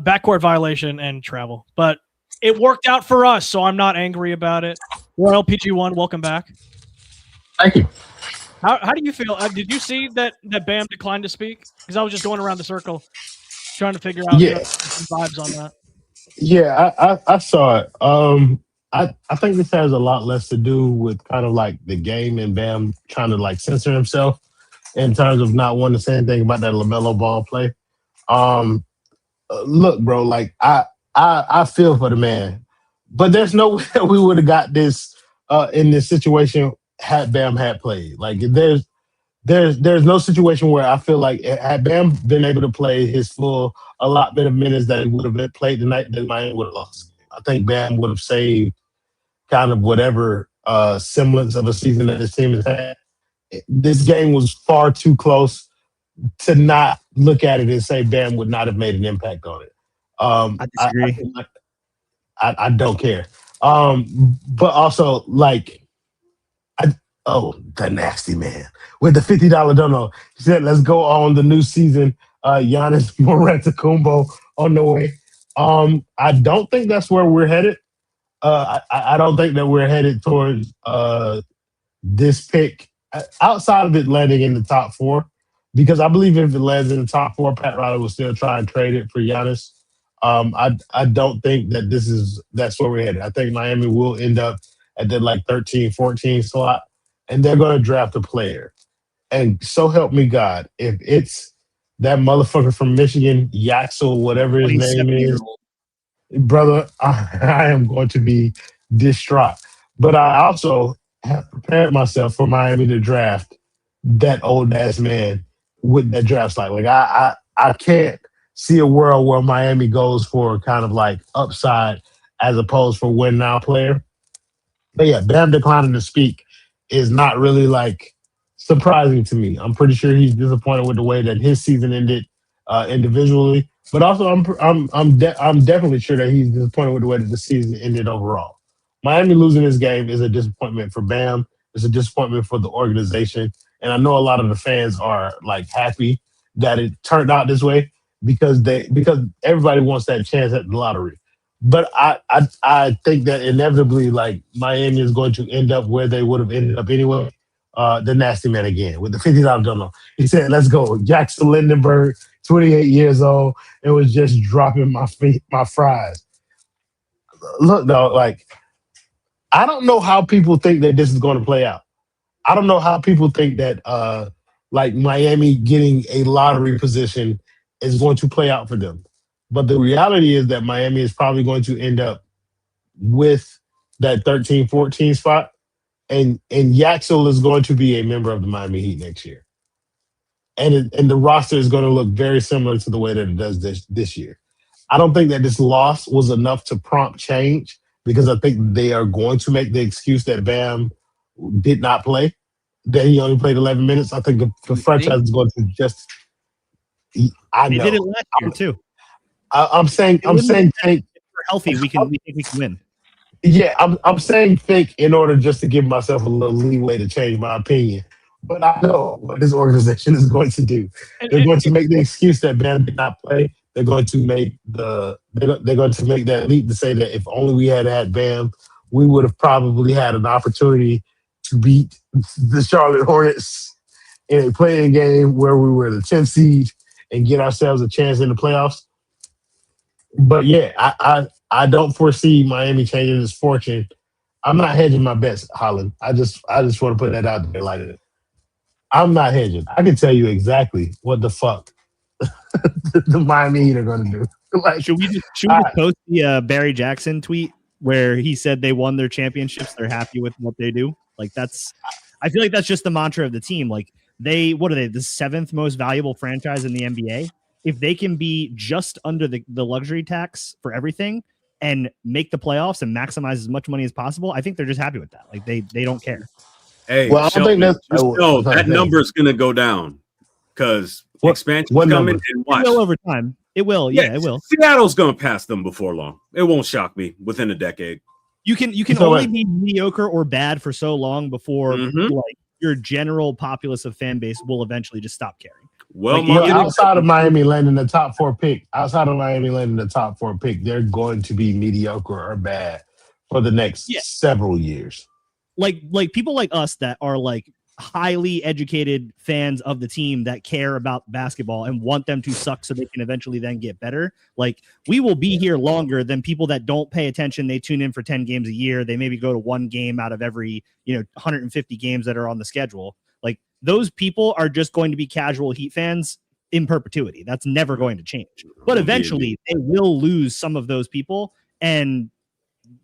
backcourt violation and travel, but it worked out for us, so I'm not angry about it. Well, PG1, welcome back. Thank you. How do you feel? Did you see that Bam declined to speak? Because I was just going around the circle trying to figure out some vibes on that. Yeah, I saw it. I think this has a lot less to do with kind of like the game and Bam trying to like censor himself in terms of not wanting to say anything about that LaMelo ball play. Look, bro, like I feel for the man, but there's no way that we would have got this in this situation had Bam had played. Like there's no situation where I feel like had Bam been able to play his full allotment of minutes that he would have been played tonight, then Miami would have lost. I think Bam would have saved kind of whatever semblance of a season that his team has had. This game was far too close to not look at it and say Bam would not have made an impact on it. I disagree. I don't care. But also, like, the nasty man with the $50 dono. He said, let's go on the new season. Giannis Morantacumbo on the way. I don't think that's where we're headed. I don't think that we're headed towards this pick outside of it landing in the top 4, because I believe if it lands in the top 4, Pat Riley will still try and trade it for Giannis. I don't think that that's where we're headed. I think Miami will end up at the like 13, 14 slot, and they're going to draft a player. And so help me God, if it's that motherfucker from Michigan, Yaxel, whatever his name is, brother, I am going to be distraught. But I also have prepared myself for Miami to draft that old ass man with that draft slide. Like I can't see a world where Miami goes for kind of like upside as opposed for win now player. But yeah, Bam declining to speak is not really like surprising to me. I'm pretty sure he's disappointed with the way that his season ended individually, but also I'm definitely sure that he's disappointed with the way that the season ended overall. Miami losing this game is a disappointment for Bam. It's a disappointment for the organization, and I know a lot of the fans are like happy that it turned out this way because everybody wants that chance at the lottery. But I think that inevitably, like, Miami is going to end up where they would have ended up anyway. The nasty man again with the $50 dono. He said, let's go. Jackson Lindenberg, 28 years old, and was just dropping my fries. Look, though, like, I don't know how people think that this is going to play out. I don't know how people think that, like, Miami getting a lottery position is going to play out for them. But the reality is that Miami is probably going to end up with that 13, 14 spot. And Yaxel is going to be a member of the Miami Heat next year. And the roster is going to look very similar to the way that it does this year. I don't think that this loss was enough to prompt change because I think they are going to make the excuse that Bam did not play, that he only played 11 minutes. I think the franchise is going to just – I know. They did it last year, too. I'm saying if we're healthy, we think we can win. Yeah, I'm saying fake in order just to give myself a little leeway to change my opinion. But I know what this organization is going to do. They're going to make the excuse that Bam did not play. They're going to make that leap to say that if only we had had Bam, we would have probably had an opportunity to beat the Charlotte Hornets in a playing game where we were the 10th seed and get ourselves a chance in the playoffs. But yeah, I don't foresee Miami changing his fortune. I'm not hedging my bets, Holland. I just want to put that out there like that. I'm not hedging. I can tell you exactly what the fuck the Miami Heat are going to do. Like, Should we just post the Barry Jackson tweet where he said they won their championships? They're happy with what they do. Like I feel like that's just the mantra of the team. Like what are they? The 7th most valuable franchise in the NBA. If they can be just under the luxury tax for everything and make the playoffs and maximize as much money as possible, I think they're just happy with that. Like they don't care. Hey, well, I Shelton, think that's that number is going to go down because expansion is coming. And watch. It will over time. It will. Yeah, it will. Seattle's going to pass them before long. It won't shock me within a decade. You can only be mediocre or bad for so long before like your general populace of fan base will eventually just stop caring. Well, outside of Miami landing the top 4 pick, they're going to be mediocre or bad for the next several years. Like people like us that are like highly educated fans of the team that care about basketball and want them to suck so they can eventually then get better. Like we will be here longer than people that don't pay attention. They tune in for 10 games a year. They maybe go to one game out of every, 150 games that are on the schedule. Like those people are just going to be casual Heat fans in perpetuity. That's never going to change. But eventually they will lose some of those people and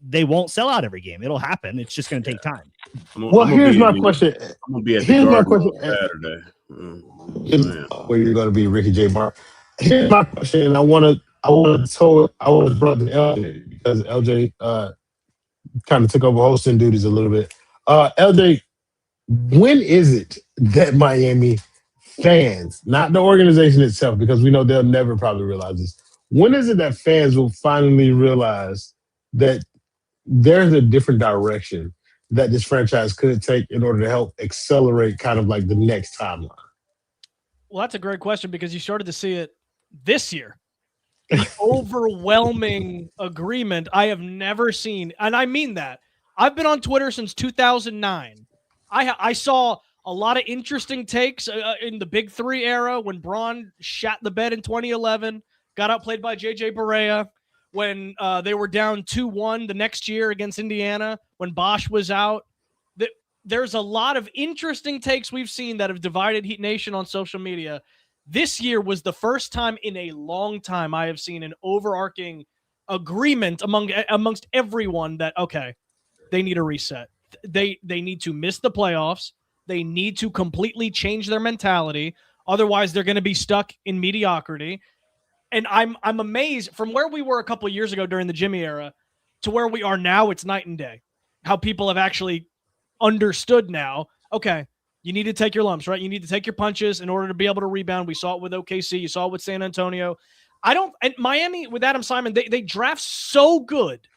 they won't sell out every game. It'll happen. It's just going to take time. Here's my question. I'm going to be at the Garden on Saturday. Where you're going to be Ricky J. Bar. Here's my question, and I want to brought to LJ because LJ kind of took over hosting duties a little bit. LJ, when is it that Miami fans, not the organization itself, because we know they'll never probably realize this, when is it that fans will finally realize that there's a different direction that this franchise could take in order to help accelerate kind of like the next timeline? Well, that's a great question because you started to see it this year. The overwhelming agreement I have never seen, and I mean that. I've been on Twitter since 2009. I saw a lot of interesting takes in the Big Three era when Braun shat the bed in 2011, got outplayed by J.J. Barea, when they were down 2-1 the next year against Indiana, when Bosch was out. There's a lot of interesting takes we've seen that have divided Heat Nation on social media. This year was the first time in a long time I have seen an overarching agreement amongst everyone that, okay, they need a reset. They need to miss the playoffs. They need to completely change their mentality. Otherwise, they're going to be stuck in mediocrity. And I'm amazed from where we were a couple of years ago during the Jimmy era to where we are now. It's night and day. How people have actually understood now. Okay, you need to take your lumps, right? You need to take your punches in order to be able to rebound. We saw it with OKC. You saw it with San Antonio. And Miami with Adam Simon, they draft so good.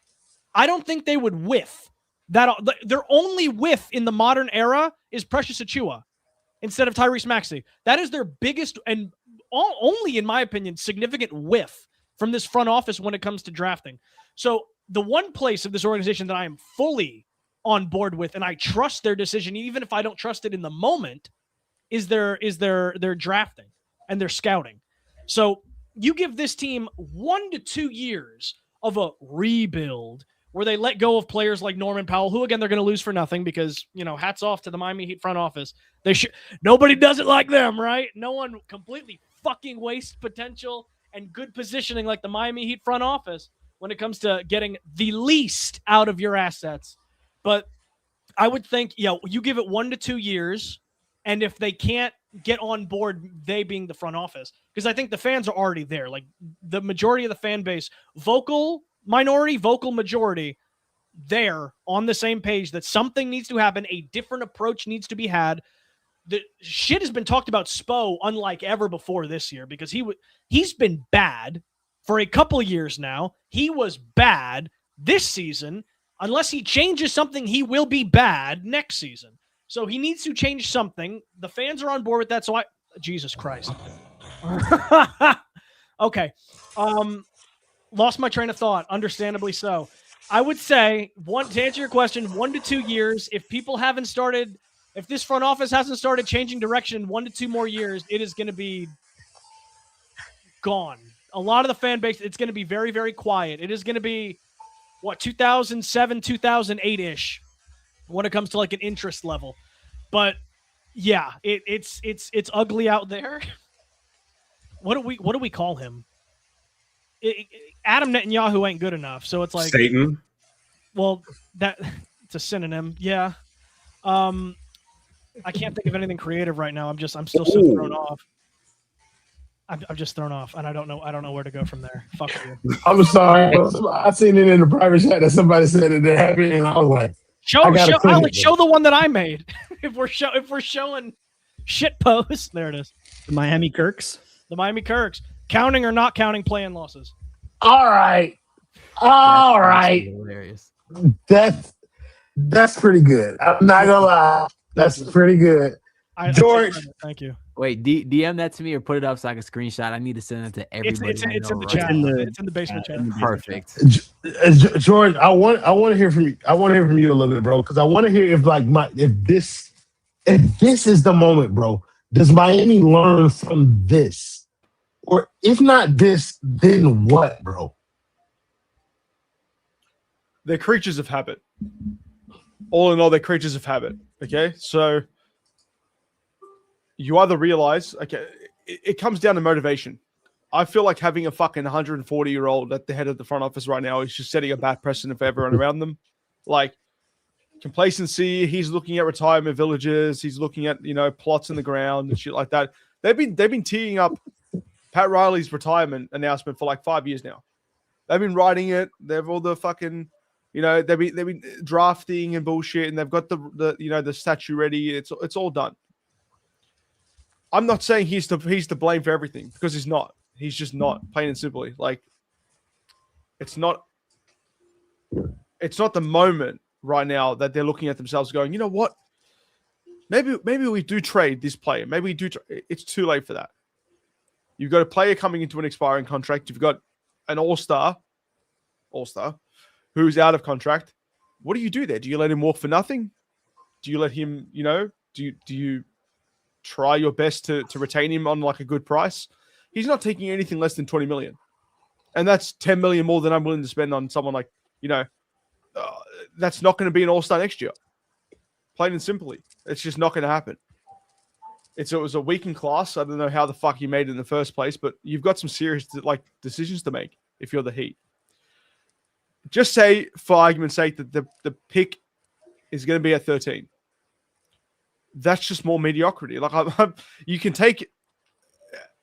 I don't think they would whiff. Their only whiff in the modern era is Precious Achiuwa instead of Tyrese Maxey. That is their biggest and only, in my opinion, significant whiff from this front office when it comes to drafting. So the one place of this organization that I am fully on board with, and I trust their decision, even if I don't trust it in the moment, is their drafting and their scouting. So you give this team 1 to 2 years of a rebuild where they let go of players like Norman Powell, who again they're going to lose for nothing because, hats off to the Miami Heat front office. Nobody does it like them, right? No one completely fucking wastes potential and good positioning like the Miami Heat front office when it comes to getting the least out of your assets. But I would think, you give it 1 to 2 years, and if they can't get on board, they being the front office, because I think the fans are already there. Like the majority of the fan base, vocal minority, vocal majority, they're on the same page that something needs to happen. A different approach needs to be had. The shit has been talked about Spo unlike ever before this year because he's been bad for a couple of years now. He was bad this season. Unless he changes something, he will be bad next season. So he needs to change something. The fans are on board with that. So Jesus Christ. Okay. Lost my train of thought, understandably so. I would say, to answer your question, 1 to 2 years. If this front office hasn't started changing direction in 1 to 2 more years, it is going to be gone. A lot of the fan base, it's going to be very, very quiet. It is going to be, 2007, 2008-ish when it comes to like an interest level. But Yeah, it's ugly out there. What do we call him? Adam Netanyahu ain't good enough, so it's like Satan. Well, it's a synonym. Yeah. I can't think of anything creative right now. I'm still so thrown off. I'm just thrown off, and I don't know where to go from there. Fuck you. I'm sorry. I seen it in the private chat that somebody said that they're happy, and I was like, show the one that I made. if we're showing shit posts, there it is. The Miami Kirks. The Miami Kirks, counting or not counting play-in losses. All right. Hilarious. That's pretty good. I'm not gonna lie. That's pretty good. George, thank you. Wait, DM that to me or put it up so I can screenshot. I need to send it to everybody. It's in the chat. It's in the basement chat. Perfect. George, I want to hear from you. I want to hear from you a little bit, bro, because I want to hear if this is the moment, bro. Does Miami learn from this, or if not this, then what, bro? They're creatures of habit. All in all, they're creatures of habit. Okay, so you either realize, okay, it comes down to motivation. I feel like having a fucking 140-year-old at the head of the front office right now is just setting a bad precedent for everyone around them. Like complacency, he's looking at retirement villages, he's looking at plots in the ground and shit like that. They've been teeing up Pat Riley's retirement announcement for like 5 years now. They've been writing it. They've all the fucking they've been drafting and bullshit, and they've got the statue ready. It's all done. I'm not saying he's to blame for everything, because he's not. He's just not, plain and simply. Like, it's not the moment right now that they're looking at themselves going, you know what? Maybe we do trade this player. Maybe we do. It's too late for that. You've got a player coming into an expiring contract. You've got an all-star who's out of contract. What do you do there? Do you let him walk for nothing? Do you let him, do you try your best to retain him on like a good price? He's not taking anything less than 20 million. And that's 10 million more than I'm willing to spend on someone like, that's not going to be an all-star next year. Plain and simply. It's just not going to happen. It was a weakened class. I don't know how the fuck you made it in the first place, but you've got some serious decisions to make if you're the Heat. Just say, for argument's sake, that the pick is going to be at 13. That's just more mediocrity. You can take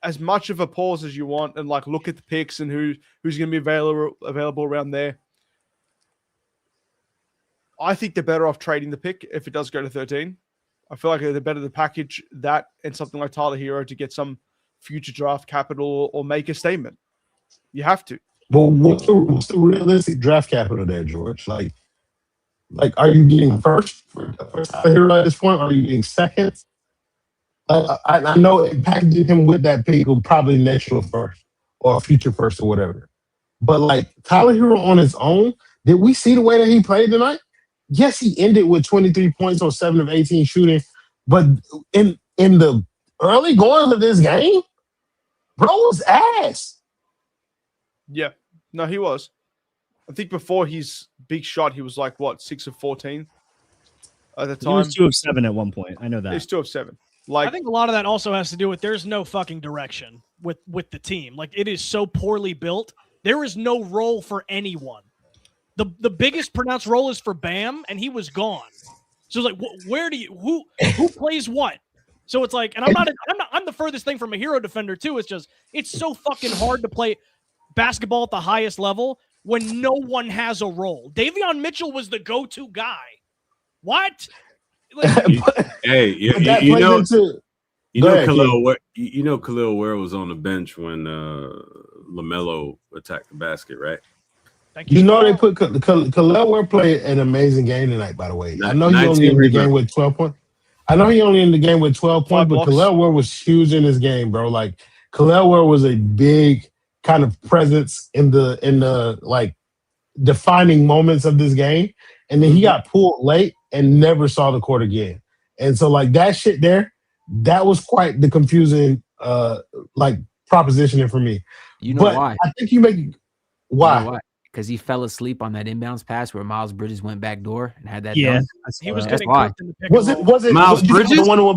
as much of a pause as you want and look at the picks and who's going to be available around there. I think they're better off trading the pick if it does go to 13. I feel like they're better to package that and something like Tyler Herro to get some future draft capital or make a statement. You have to. Well, what's the realistic draft capital there, George? Like, are you getting first Tyler Herro at this point? Or are you getting second? I know packaging him with that pick will probably net you a first or a future first or whatever. But Tyler Herro on his own, did we see the way that he played tonight? Yes, he ended with 23 points on 7 of 18 shooting, but in the early goings of this game, bro was ass. Yeah, no, he was. I think before his big shot, he was 6 of 14 at the time. He was 2 of 7 at one point. I know that. He's 2 of 7. I think a lot of that also has to do with there's no fucking direction with the team. It is so poorly built. There is no role for anyone. The biggest pronounced role is for Bam, and he was gone. So it's where do you who plays what? So it's and I'm the furthest thing from a Herro defender too. It's so fucking hard to play basketball at the highest level when no one has a role. Davion Mitchell was the go-to guy. What? Kel'el Ware was on the bench when LaMelo attacked the basket, right? Thank you. They put Kel'el Ware played an amazing game tonight, by the way. I know he only ended the game with 12 points. But Kel'el Ware was huge in this game, bro. Kel'el Ware was a big kind of presence in the defining moments of this game. And then he got pulled late and never saw the court again. And so that shit there, that was quite the confusing propositioning for me. Why? I think you make why? because he fell asleep on that inbounds pass where Miles Bridges went back door and had that Yeah, dunk. he was That's getting why. cooked in the pick and roll. Was it Miles you got Bridges? the one where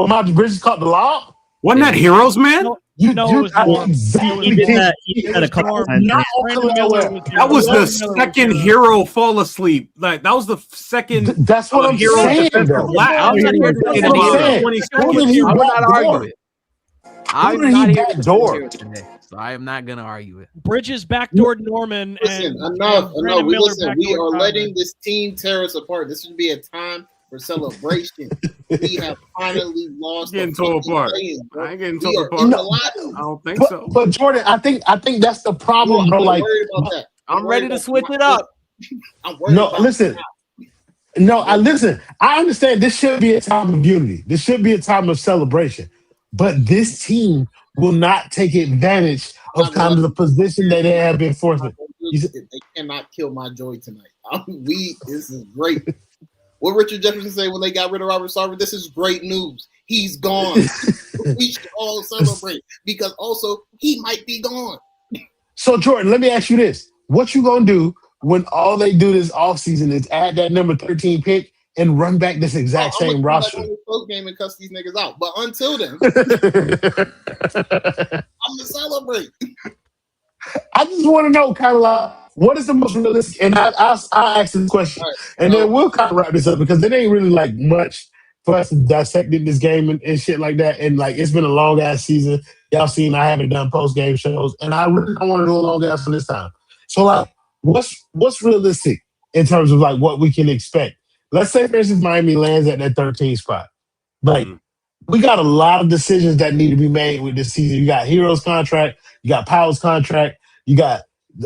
Miles Bridges caught the lob? Wasn't that Heroes, man? No, You, no, you it was I Norm. exactly It was Norm. He did that a couple Norm. times. not on Brandon Kel'el Miller Ware. was That was the Brandon Miller was second Hero. Hero fall asleep. Like that was the second That's what I'm Hero saying, defensive though. lapse. I'm not here to That's say what I'm that saying. 20 Who did seconds. he I will not argue backdoor? it. I'm did he not here to backdoor? disagree with you, so I am not gonna argue it. Bridges backdoored Norman Listen, and enough. Brandon We Miller listen. We backdoored are Tyler. letting this team tear us apart. This should be a time for celebration. We have finally lost. Getting the torn fucking apart. play-in, bro. I ain't getting We torn are apart. in the No, lottery. I don't think But, so. but Jordan, I think that's the problem, I'm bro. not Like, worried about that. I'm worried ready to about switch my it up. I'm worried no, about listen. Listen. I understand this should be a time of unity. This should be a time of celebration. But this team will not take advantage of kind of the position that they have been forced in. They cannot kill my joy tonight. This is great. What Richard Jefferson say when they got rid of Robert Sarver? This is great news. He's gone. We should all celebrate because also he might be gone. So, Jordan, let me ask you this. What you going to do when all they do this offseason is add that number 13 pick and run back this exact same roster? I'm gonna game and cuss these niggas out. But until then, I'm gonna celebrate. I just want to know, kind of like, what is the most realistic? And I'll ask this question, and then we'll kind of wrap this up because it ain't really like much for us to dissect in this game and shit like that. And like, it's been a long ass season. Y'all seen I haven't done post game shows, and I really don't want to do a long ass one this time. So like, what's realistic in terms of like what we can expect? Let's say, for instance, Miami lands at that 13 spot. Like, we got a lot of decisions that need to be made with this season. You got Hero's contract, you got Powell's contract, you got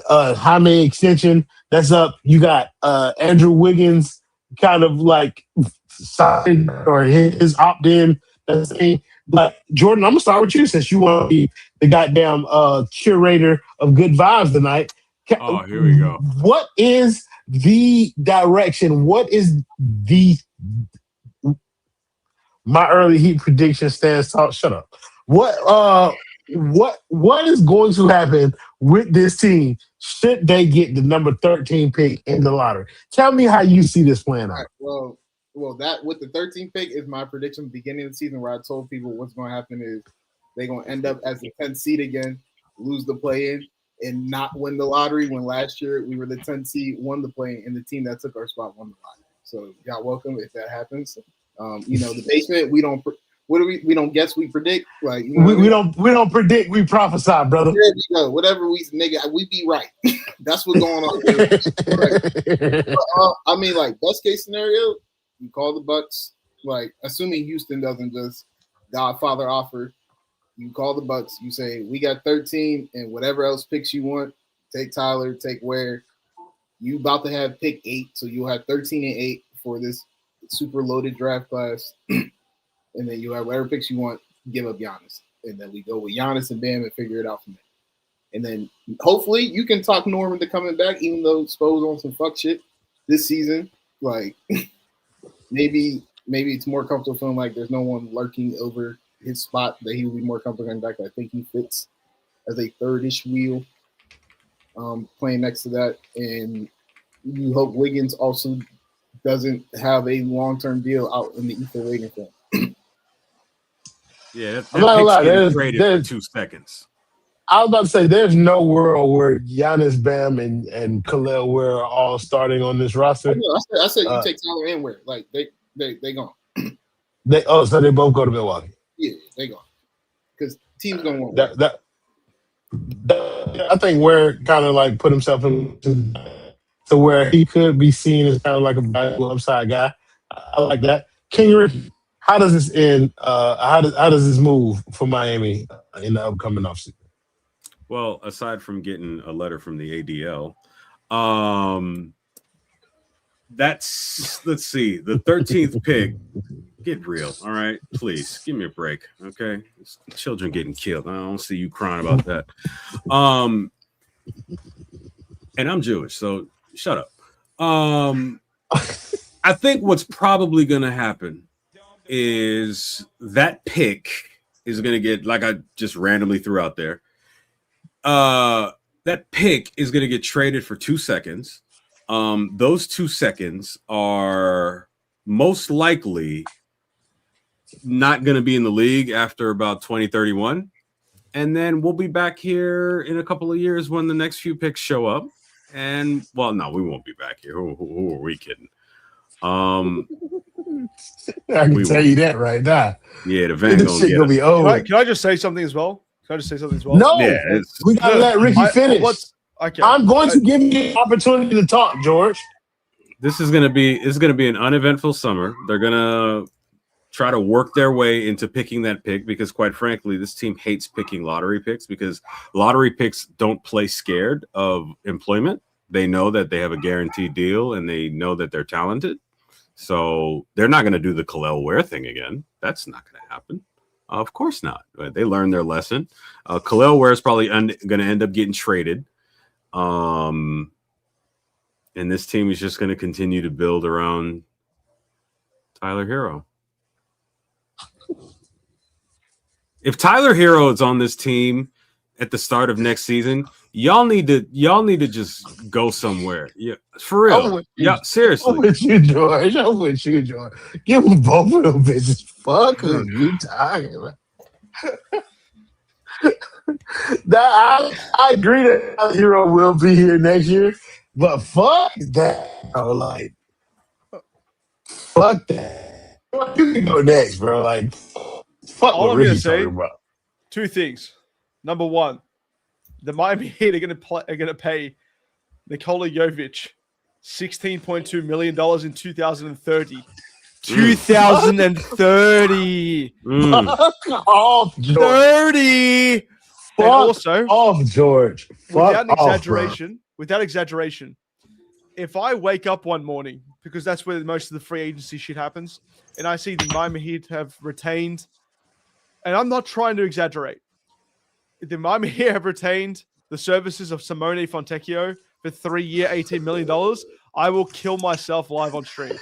Jaime extension that's up. You got Andrew Wiggins kind of like signed or his opt in. But Jordan, I'm gonna start with you since you want to be the goddamn curator of good vibes tonight. Oh, here we go. What is the direction? What is my early Heat prediction stands tall? Shut up. What is going to happen with this team should they get the number 13 pick in the lottery? Tell me how you see this playing out. Well, that with the 13th pick is my prediction beginning of the season where I told people what's going to happen is they're going to end up as the 10th seed again, lose the play-in, and not win the lottery when last year we were the 10th seed, won the play-in, and the team that took our spot won the lottery. So y'all welcome if that happens. The basement, we don't guess, we predict. Like we don't predict, we prophesy, brother. There we go. Whatever we be right. That's what's going on here. But, best case scenario, you call the Bucks. Like, assuming Houston doesn't just Godfather offer, you call the Bucks. You say we got 13 and whatever else picks you want. Take Tyler, take Ware. You about to have pick 8, so you'll have 13 and 8 for this super loaded draft class. And then you have whatever picks you want, give up Giannis. And then we go with Giannis and Bam and figure it out from there. And then hopefully you can talk Norman to coming back, even though Spo's on some fuck shit this season. Like, maybe it's more comfortable feeling like there's no one lurking over his spot that he would be more comfortable coming back. I think he fits as a third-ish wheel playing next to that. And you hope Wiggins also doesn't have a long-term deal out in the ether waiting for him. Yeah, that I'm not gonna lie, pick's getting traded for 2 seconds. I was about to say, there's no world where Giannis, Bam, and Kel'el Ware are all starting on this roster. I said you take Tyler and Ware. Like, they gone. So they both go to Milwaukee. Yeah, they gone. Because team's going to want that. I think Ware kind of like put himself into to where he could be seen as kind of like a valuable upside guy. I like that. King, how does this end? How does this move for Miami in the upcoming offseason? Well, aside from getting a letter from the ADL, let's see, the 13th pick. Get real, all right? Please give me a break, okay? It's children getting killed. I don't see you crying about that. And I'm Jewish, so shut up. I think what's probably going to happen is that pick is going to get, like I just randomly threw out there, that pick is going to get traded for 2 seconds. Those 2 seconds are most likely not going to be in the league after about 2031. And then we'll be back here in a couple of years when the next few picks show up. And, well, no, we won't be back here. Who are we kidding? I can tell you that right now. Yeah, the van This shit gonna be Can over. I just say something as well? No, Yeah, we gotta let Ricky finish. Okay. I'm going to give you an opportunity to talk, George. This is gonna be an uneventful summer. They're gonna try to work their way into picking that pick because, quite frankly, this team hates picking lottery picks because lottery picks don't play scared of employment. They know that they have a guaranteed deal and they know that they're talented. So they're not going to do the Kel'el Ware thing again. That's not going to happen. Of course not. They learned their lesson. Kel'el Ware is probably going to end up getting traded. And this team is just going to continue to build around Tyler Herro. If Tyler Herro is on this team at the start of next season, y'all need to just go somewhere. Yeah, for real. Yeah, seriously. I'm with you, George. Give them both of them bitches. Fuck who you talking about. I agree that Tyler Herro will be here next year, but fuck that. Bro. Like, fuck that. You can go next, bro. Like, fuck All what I'm going to Ricky's say, talking about. 2 things. Number one, the Miami Heat are going to pay Nikola Jovic $16.2 million in 2030. 2030. Fuck off, George. 30. Fuck and also, off, George. Fuck without exaggeration, if I wake up one morning, because that's where most of the free agency shit happens, and I see the Miami Heat have retained, and I'm not trying to exaggerate, the Miami Heat have retained the services of Simone Fontecchio for 3 year, $18 million, I will kill myself live on stream.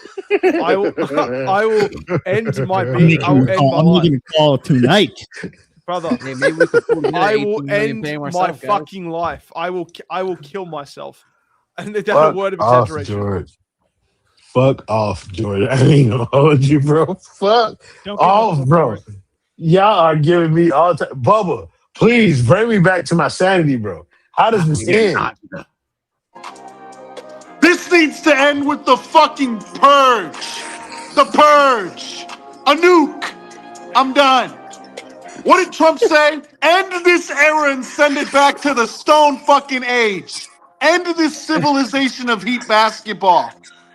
I will end my being. I will end my life. I'm call tonight, brother. Hey, maybe we could pull I will end my fucking life. I will kill myself. And that's a word of exaggeration. George. Fuck off, George. I ain't gonna hold you, bro. Fuck off, bro. Y'all are giving me all time. Bubba, please bring me back to my sanity, bro. How does this end? This needs to end with the fucking purge. The purge. A nuke. I'm done. What did Trump say? End this era and send it back to the stone fucking age. End this civilization of Heat basketball.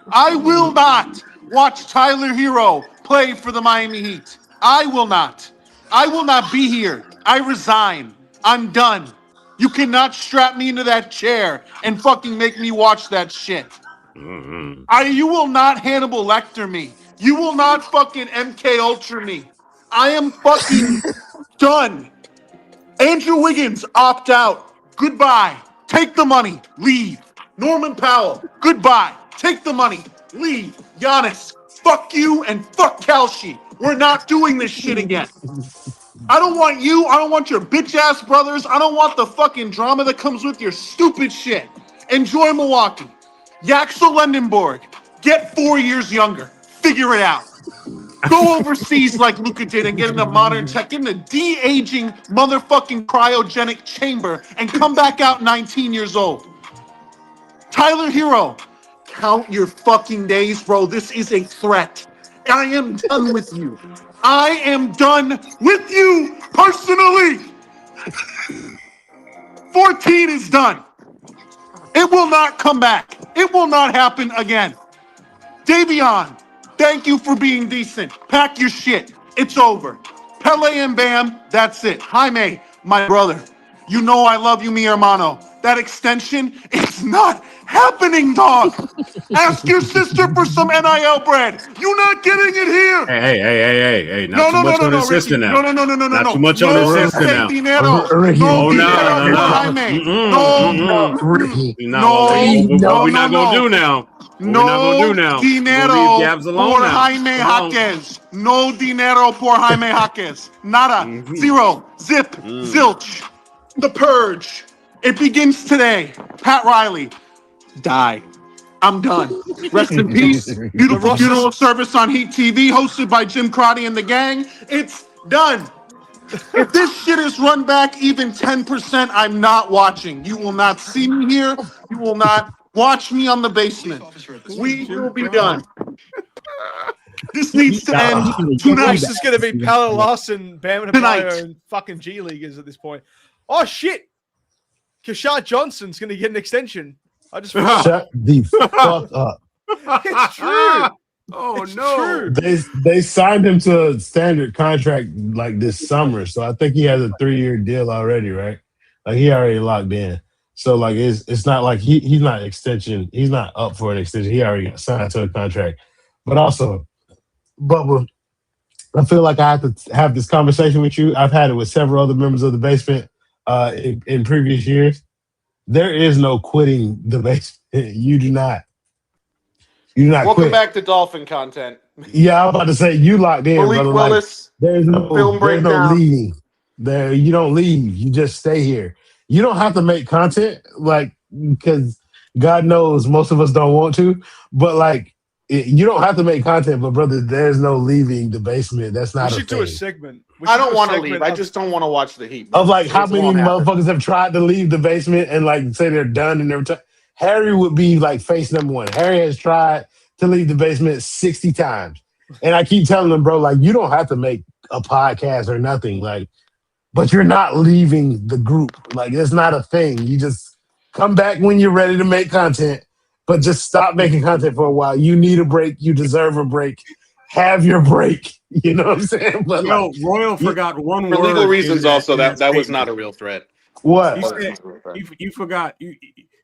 I will not watch Tyler Herro play for the Miami Heat. I will not. I will not be here. I resign. I'm done. You cannot strap me into that chair and fucking make me watch that shit. You will not Hannibal Lecter me. You will not fucking MK Ultra me. I am fucking done. Andrew Wiggins, opt out. Goodbye. Take the money. Leave. Norman Powell, goodbye. Take the money. Leave. Giannis, fuck you and fuck Kalshi. We're not doing this shit again. I don't want you. I don't want your bitch-ass brothers. I don't want the fucking drama that comes with your stupid shit. Enjoy Milwaukee. Yaxel Lendenborg, get 4 years younger. Figure it out. Go overseas like Luka did and get into modern tech, get in a de-aging motherfucking cryogenic chamber and come back out 19 years old. Tyler Herro, count your fucking days, bro. This is a threat. I am done with you. I am done with you personally. 14 is done. It will not come back. It will not happen again. Davion, thank you for being decent. Pack your shit. It's over. Pele and Bam, that's it. Jaime, my brother, you know I love you, mi hermano. That extension is not happening, dog. Ask your sister for some NIL bread. You're not getting it here. Hey. Not too much on his sister now. No. Not too much on his sister now. No, we're not going to do now. No dinero por Jaime Jaquez. No dinero por Jaime Jaquez. Nada. Zero. Zip. Zilch. The purge. It begins today. Pat Riley, die. I'm done. Rest in peace. Beautiful funeral service on Heat TV, hosted by Jim Crotty and the gang. It's done. If this shit is run back even 10%, I'm not watching. You will not see me here. You will not watch me on the basement. We will be done. This needs to end The tonight. West is going to be Palo Lawson, Bam Adebayo, and fucking G Leaguers at this point. Oh, shit. Kashad Johnson's going to get an extension. I just forgot. Shut the fuck up. It's true. Oh It's no! true. They signed him to a standard contract like this summer, so I think he has a 3-year deal already, right? Like he already locked in. So like it's not like he's not extension. He's not up for an extension. He already got signed to a contract. But also, Bubba, I feel like I have to have this conversation with you. I've had it with several other members of the basement in previous years. There is no quitting the basement. You do not. You do not Welcome quit. back to Dolphin content. Yeah, I was about to say you locked in, Malik brother. Willis, There's no breakdown. leaving. There, you don't leave. You just stay here. You don't have to make content, like, because God knows most of us don't want to. But like, you don't have to make content. But brother, there's no leaving the basement. That's not We a should thing. do a segment. I don't want to leave. I just don't want to watch the Heat. Of like how It many won't happen. motherfuckers have tried to leave the basement and like say they're done and every time. Harry would be like face number one. Harry has tried to leave the basement 60 times. And I keep telling them, bro, like, you don't have to make a podcast or nothing. Like, but you're not leaving the group. Like, it's not a thing. You just come back when you're ready to make content, but just stop making content for a while. You need a break. You deserve a break. Have your break. You know what I'm saying? But Yo, Royal forgot one For word. legal in reasons, also, in that was statement. not a real threat. what? You said you forgot.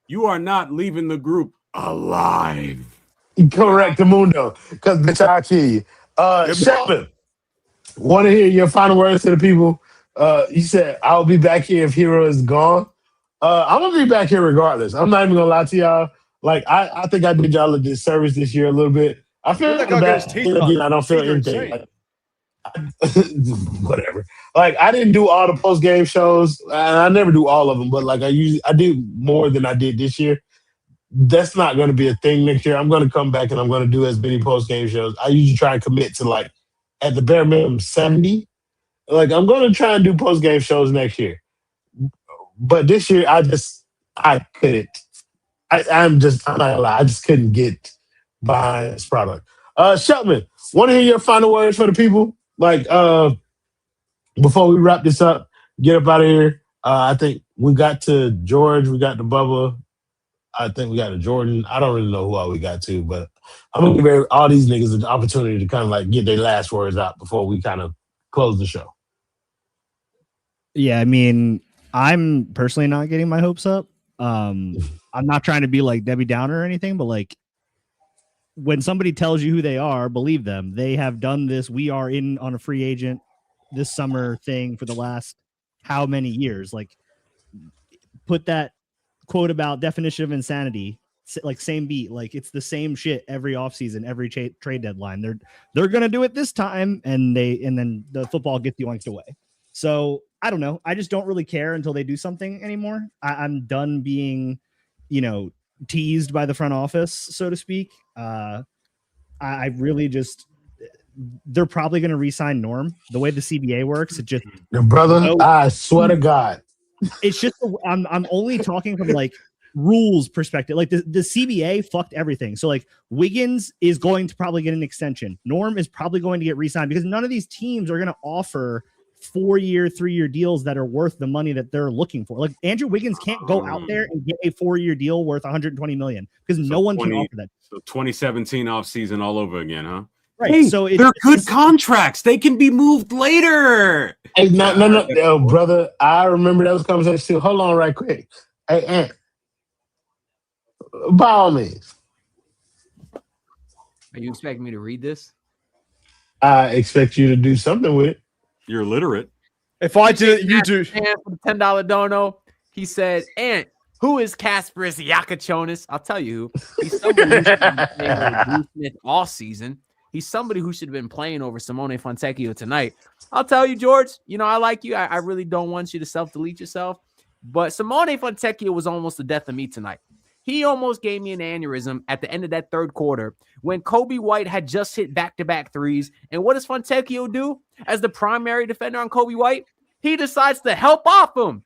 You are not leaving the group alive. Correct, Mundo. Because bitch, I'll kill you. Sheldon, want to hear your final words to the people? You said, I'll be back here if Herro is gone. I'm going to be back here regardless. I'm not even going to lie to y'all. Like, I think I did y'all a disservice this year a little bit. I feel That like guy got his teeth cut. I don't feel You're anything. insane. Whatever. Like, I didn't do all the post-game shows, and I never do all of them, but like I do more than I did this year. That's not going to be a thing next year. I'm going to come back and I'm going to do as many post-game shows. I usually try and commit to like, at the bare minimum, 70. Like, I'm going to try and do post-game shows next year. But this year, I couldn't. I'm not gonna lie, I just couldn't get behind this product. Shelton, want to hear your final words for the people? Like, before we wrap this up, get up out of here. I think we got to George, we got to Bubba. I think we got to Jordan. I don't really know who all we got to, but I'm going to give all these niggas an opportunity to kind of like get their last words out before we kind of close the show. Yeah, I mean, I'm personally not getting my hopes up. I'm not trying to be like Debbie Downer or anything, but like when somebody tells you who they are, believe them. They have done this. We are in on a free agent this summer thing for the last how many years? Like, put that quote about definition of insanity, like same beat, like it's the same shit every offseason, every trade deadline. They're gonna do it this time, and then the football gets yoinked away. So I don't know. I just don't really care until they do something anymore. I'm done being, teased by the front office, so to speak. I really just, they're probably going to re-sign Norm. The way the CBA works, it just, Your brother, I swear to God. It's just, I'm only talking from like rules perspective. Like the CBA fucked everything. So like Wiggins is going to probably get an extension. Norm is probably going to get re-signed because none of these teams are going to offer 4-year, 3-year deals that are worth the money that they're looking for. Like Andrew Wiggins can't go out there and get a 4-year deal worth $120 million because no one can offer that. So 2017 offseason all over again, huh? Right. Hey, so they're good contracts. They can be moved later. Hey, no, yo, brother. I remember those conversations too. Hold on right quick. Hey, Ant. By all means. Are you expecting me to read this? I expect you to do something with it. You're literate. If I did it, you do. And for the $10 dono, he said, "Ant, who is Kasparas Jakucionis?" I'll tell you who. He's somebody who should have been playing over Bruce Smith all season. He's somebody who should have been playing over Simone Fontecchio tonight. I'll tell you, George, I like you. I really don't want you to self-delete yourself. But Simone Fontecchio was almost the death of me tonight. He almost gave me an aneurysm at the end of that third quarter when Kobe White had just hit back-to-back threes. And what does Fontecchio do as the primary defender on Kobe White? He decides to help off him.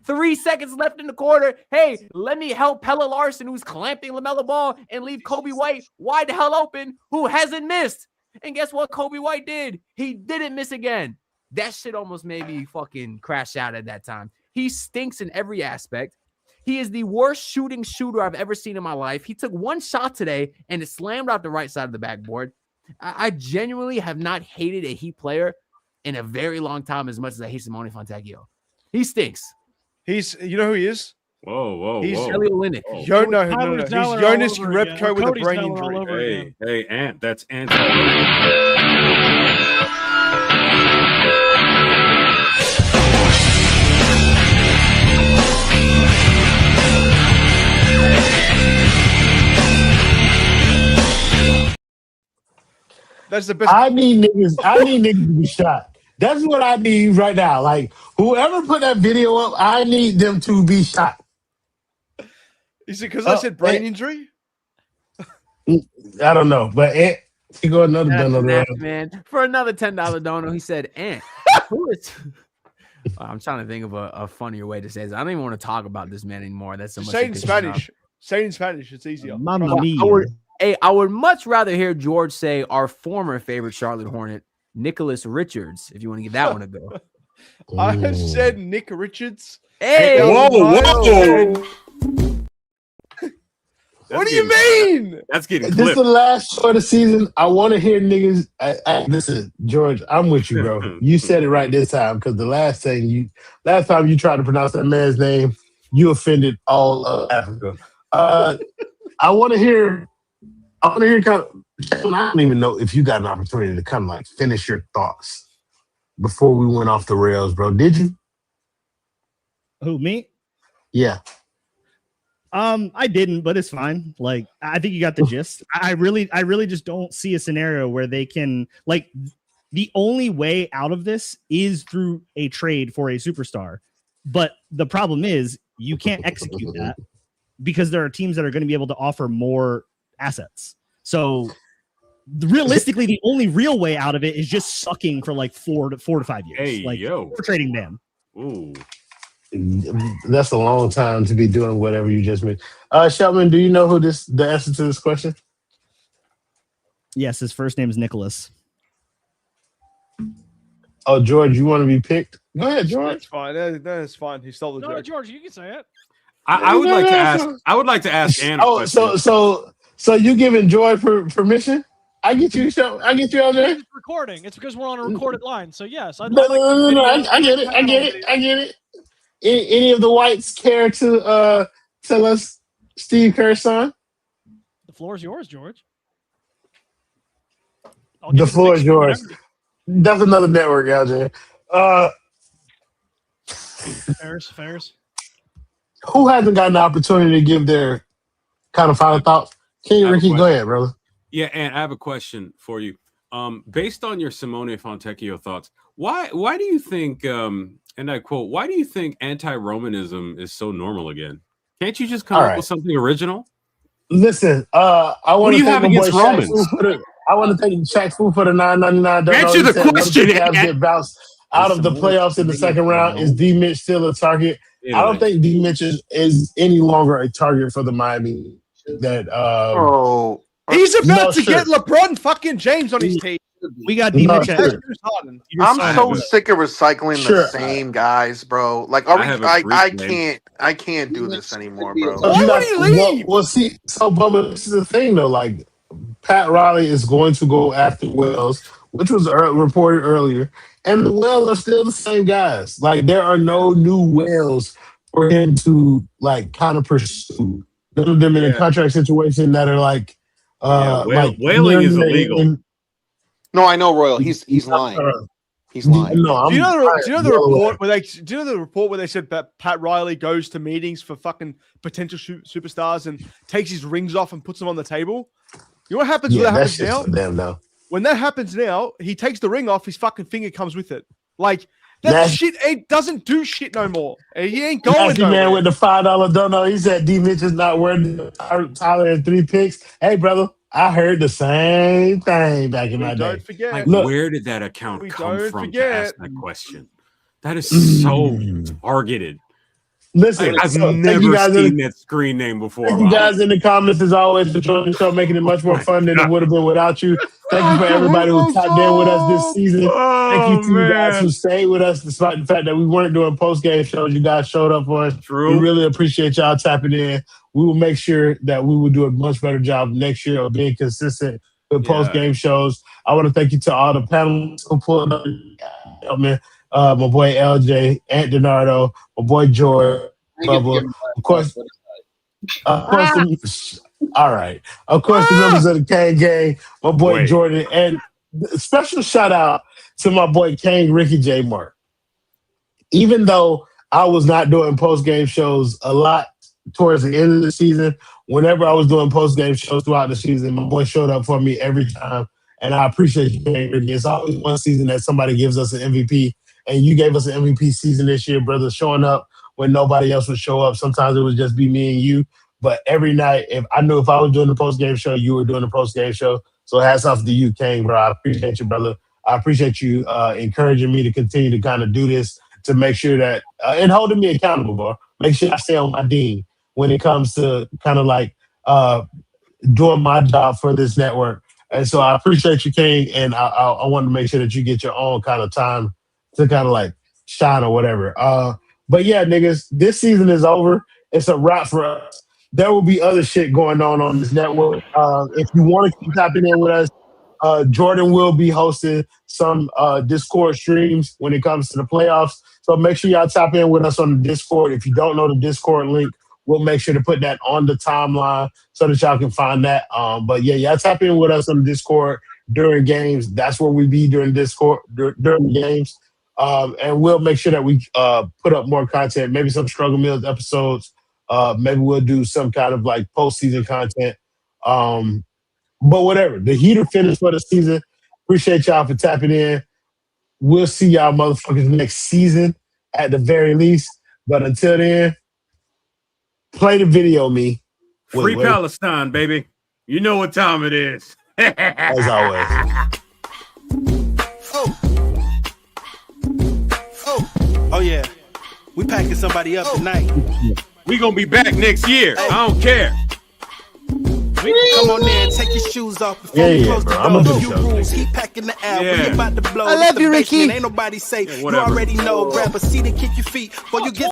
3 seconds left in the quarter. Hey, let me help Pelle Larson, who's clamping LaMelo Ball, and leave Kobe White wide the hell open, who hasn't missed. And guess what Kobe White did? He didn't miss again. That shit almost made me fucking crash out at that time. He stinks in every aspect. He is the worst shooting shooter I've ever seen in my life. He took one shot today, and it slammed out the right side of the backboard. I genuinely have not hated a Heat player in a very long time as much as I hate Simone Fontecchio. He stinks. You know who he is? Whoa. He's Ellie Olynyk. No. He's Zeller Jonas all over again. Jerebko with a Cody's brain Zeller all injury. over again. Hey, Ant, that's Ant. That's the best. I need niggas to be shot. That's what I need right now. Like, whoever put that video up, I need them to be shot. Is it because I said brain injury? I don't know, but he go another dono. Man, for another $10 dono, he said, "Ant, who is?" I'm trying to think of a funnier way to say this. I don't even want to talk about this man anymore. That's so much. Say it in Spanish. Say it in Spanish. It's easier. Mamma mia. I would much rather hear George say our former favorite Charlotte Hornet, Nicholas Richards, if you want to give that one a go. I said Nick Richards. Hey, whoa. What do you mean? That's getting This is clipped. the last show of the season. I want to hear niggas. Listen, George, I'm with you, bro. You said it right this time because the last time you tried to pronounce that man's name, you offended all of Africa. I want to hear kind of. I don't even know if you got an opportunity to kind of like finish your thoughts before we went off the rails, bro. Did you? Who, me? Yeah. I didn't, but it's fine. Like, I think you got the gist. I really just don't see a scenario where they can, like, the only way out of this is through a trade for a superstar. But the problem is you can't execute that because there are teams that are going to be able to offer more assets. So realistically, the only real way out of it is just sucking for like 4 to 5 years. Hey, like, yo. we're trading them. Ooh. That's a long time to be doing whatever you just made. Shelton, do you know who the answer to this question? Yes, his first name is Nicholas. Oh, George, you want to be picked? Go ahead, George. That's fine. That's fine. He stole the No, joke. George, you can say it. I would like to ask. I would like to ask Anna. Oh, so you giving George permission? I get you, LJ. It's recording. It's because we're on a recorded line. So yes, I No, I get it. Any of the whites care to tell us Steve Kerr's son? The floor is yours, George. The floor is yours. That's another network, LJ. Fairs. Who hasn't gotten the opportunity to give their kind of final thoughts? Ricky, go ahead, brother. Yeah, and I have a question for you. Based on your Simone Fontecchio thoughts, why do you think, and I quote, why do you think anti-Romanism is so normal again? Can't you just come up with something original? Listen, I want to thank against Romans? I want to thank Shaq Fu for the $9.99. Answer the question. Get bounced out of the playoffs in the second round. Is D Mitch still a target? Anyway. I don't think D Mitch is any longer a target for the Miami. He's about to get LeBron fucking James on his team. We got D Mitch. I'm so sick of recycling the same guys, bro. Like, I can't do this anymore, bro. Why would he leave? Well, see, Bubba, this is the thing though. Like, Pat Riley is going to go after Wells, which was reported earlier, and the Wells are still the same guys. Like, there are no new Wells for him to like kind of pursue. None of them in a contract situation that are like, whaling is illegal. No, I know, Royal. He's lying. He's lying. No, do you know the report where they said that Pat Riley goes to meetings for fucking potential superstars and takes his rings off and puts them on the table? You know what happens when that happens now? Them, though. When that happens now, he takes the ring off, his fucking finger comes with it. Like, That Nasty- shit doesn't do shit no more. He ain't going Nasty nowhere. man with the $5 dono. He said D Mitch is not worth Tyler and 3 picks. Hey, brother, I heard the same thing back in my We day. don't forget. Like, Look. where did that account We come don't from to forget. ask that question? That is so targeted. Listen, I've so thank you never guys seen that screen name before. Thank you guys in the comments as always for joining the show, making it much more fun than it would have been without you. Thank you for everybody who tapped in with us this season. Thank you to you guys who stayed with us despite the fact that we weren't doing post-game shows. You guys showed up for us. True. We really appreciate y'all tapping in. We will make sure that we will do a much better job next year of being consistent with post-game shows. I want to thank you to all the panelists who pulled up. My boy LJ, Ant Donardo, my boy George, Bubba. Of course, all right. Of course, the members of the Kane gang, my boy Jordan, and special shout out to my boy Kane Ricky J. Mark. Even though I was not doing post-game shows a lot towards the end of the season, whenever I was doing post-game shows throughout the season, my boy showed up for me every time, and I appreciate you, Kane Ricky. It's always one season that somebody gives us an MVP, and you gave us an MVP season this year, brother, showing up when nobody else would show up. Sometimes it would just be me and you. But every night, if I was doing the post-game show, you were doing the post-game show. So hats off to you, Kane, bro. I appreciate you, brother. I appreciate you encouraging me to continue to kind of do this to make sure that and holding me accountable, bro. Make sure I stay on my dean when it comes to kind of like doing my job for this network. And so I appreciate you, Kane, and I want to make sure that you get your own kind of time to kind of like shine or whatever. But yeah, niggas, this season is over. It's a wrap for us. There will be other shit going on this network. If you want to keep tapping in with us, Jordan will be hosting some Discord streams when it comes to the playoffs. So make sure y'all tap in with us on the Discord. If you don't know the Discord link, we'll make sure to put that on the timeline so that y'all can find that. But yeah, y'all tap in with us on the Discord during games. That's where we be during Discord during the games. And we'll make sure that we put up more content, maybe some Struggle Meals episodes. Maybe we'll do some kind of like postseason content. But whatever. The Heater finished for the season. Appreciate y'all for tapping in. We'll see y'all motherfuckers next season at the very least. But until then, play the video, me. Free Palestine, baby. You know what time it is. As always. Oh yeah. We packing somebody up tonight. We gonna be back next year. I don't care. Come on in, take your shoes off before we close the door. Few rules, he packing the air. We about to blow. I love you, Ricky. Ain't nobody say. You whatever. already know. Grab a seat and kick your feet before you get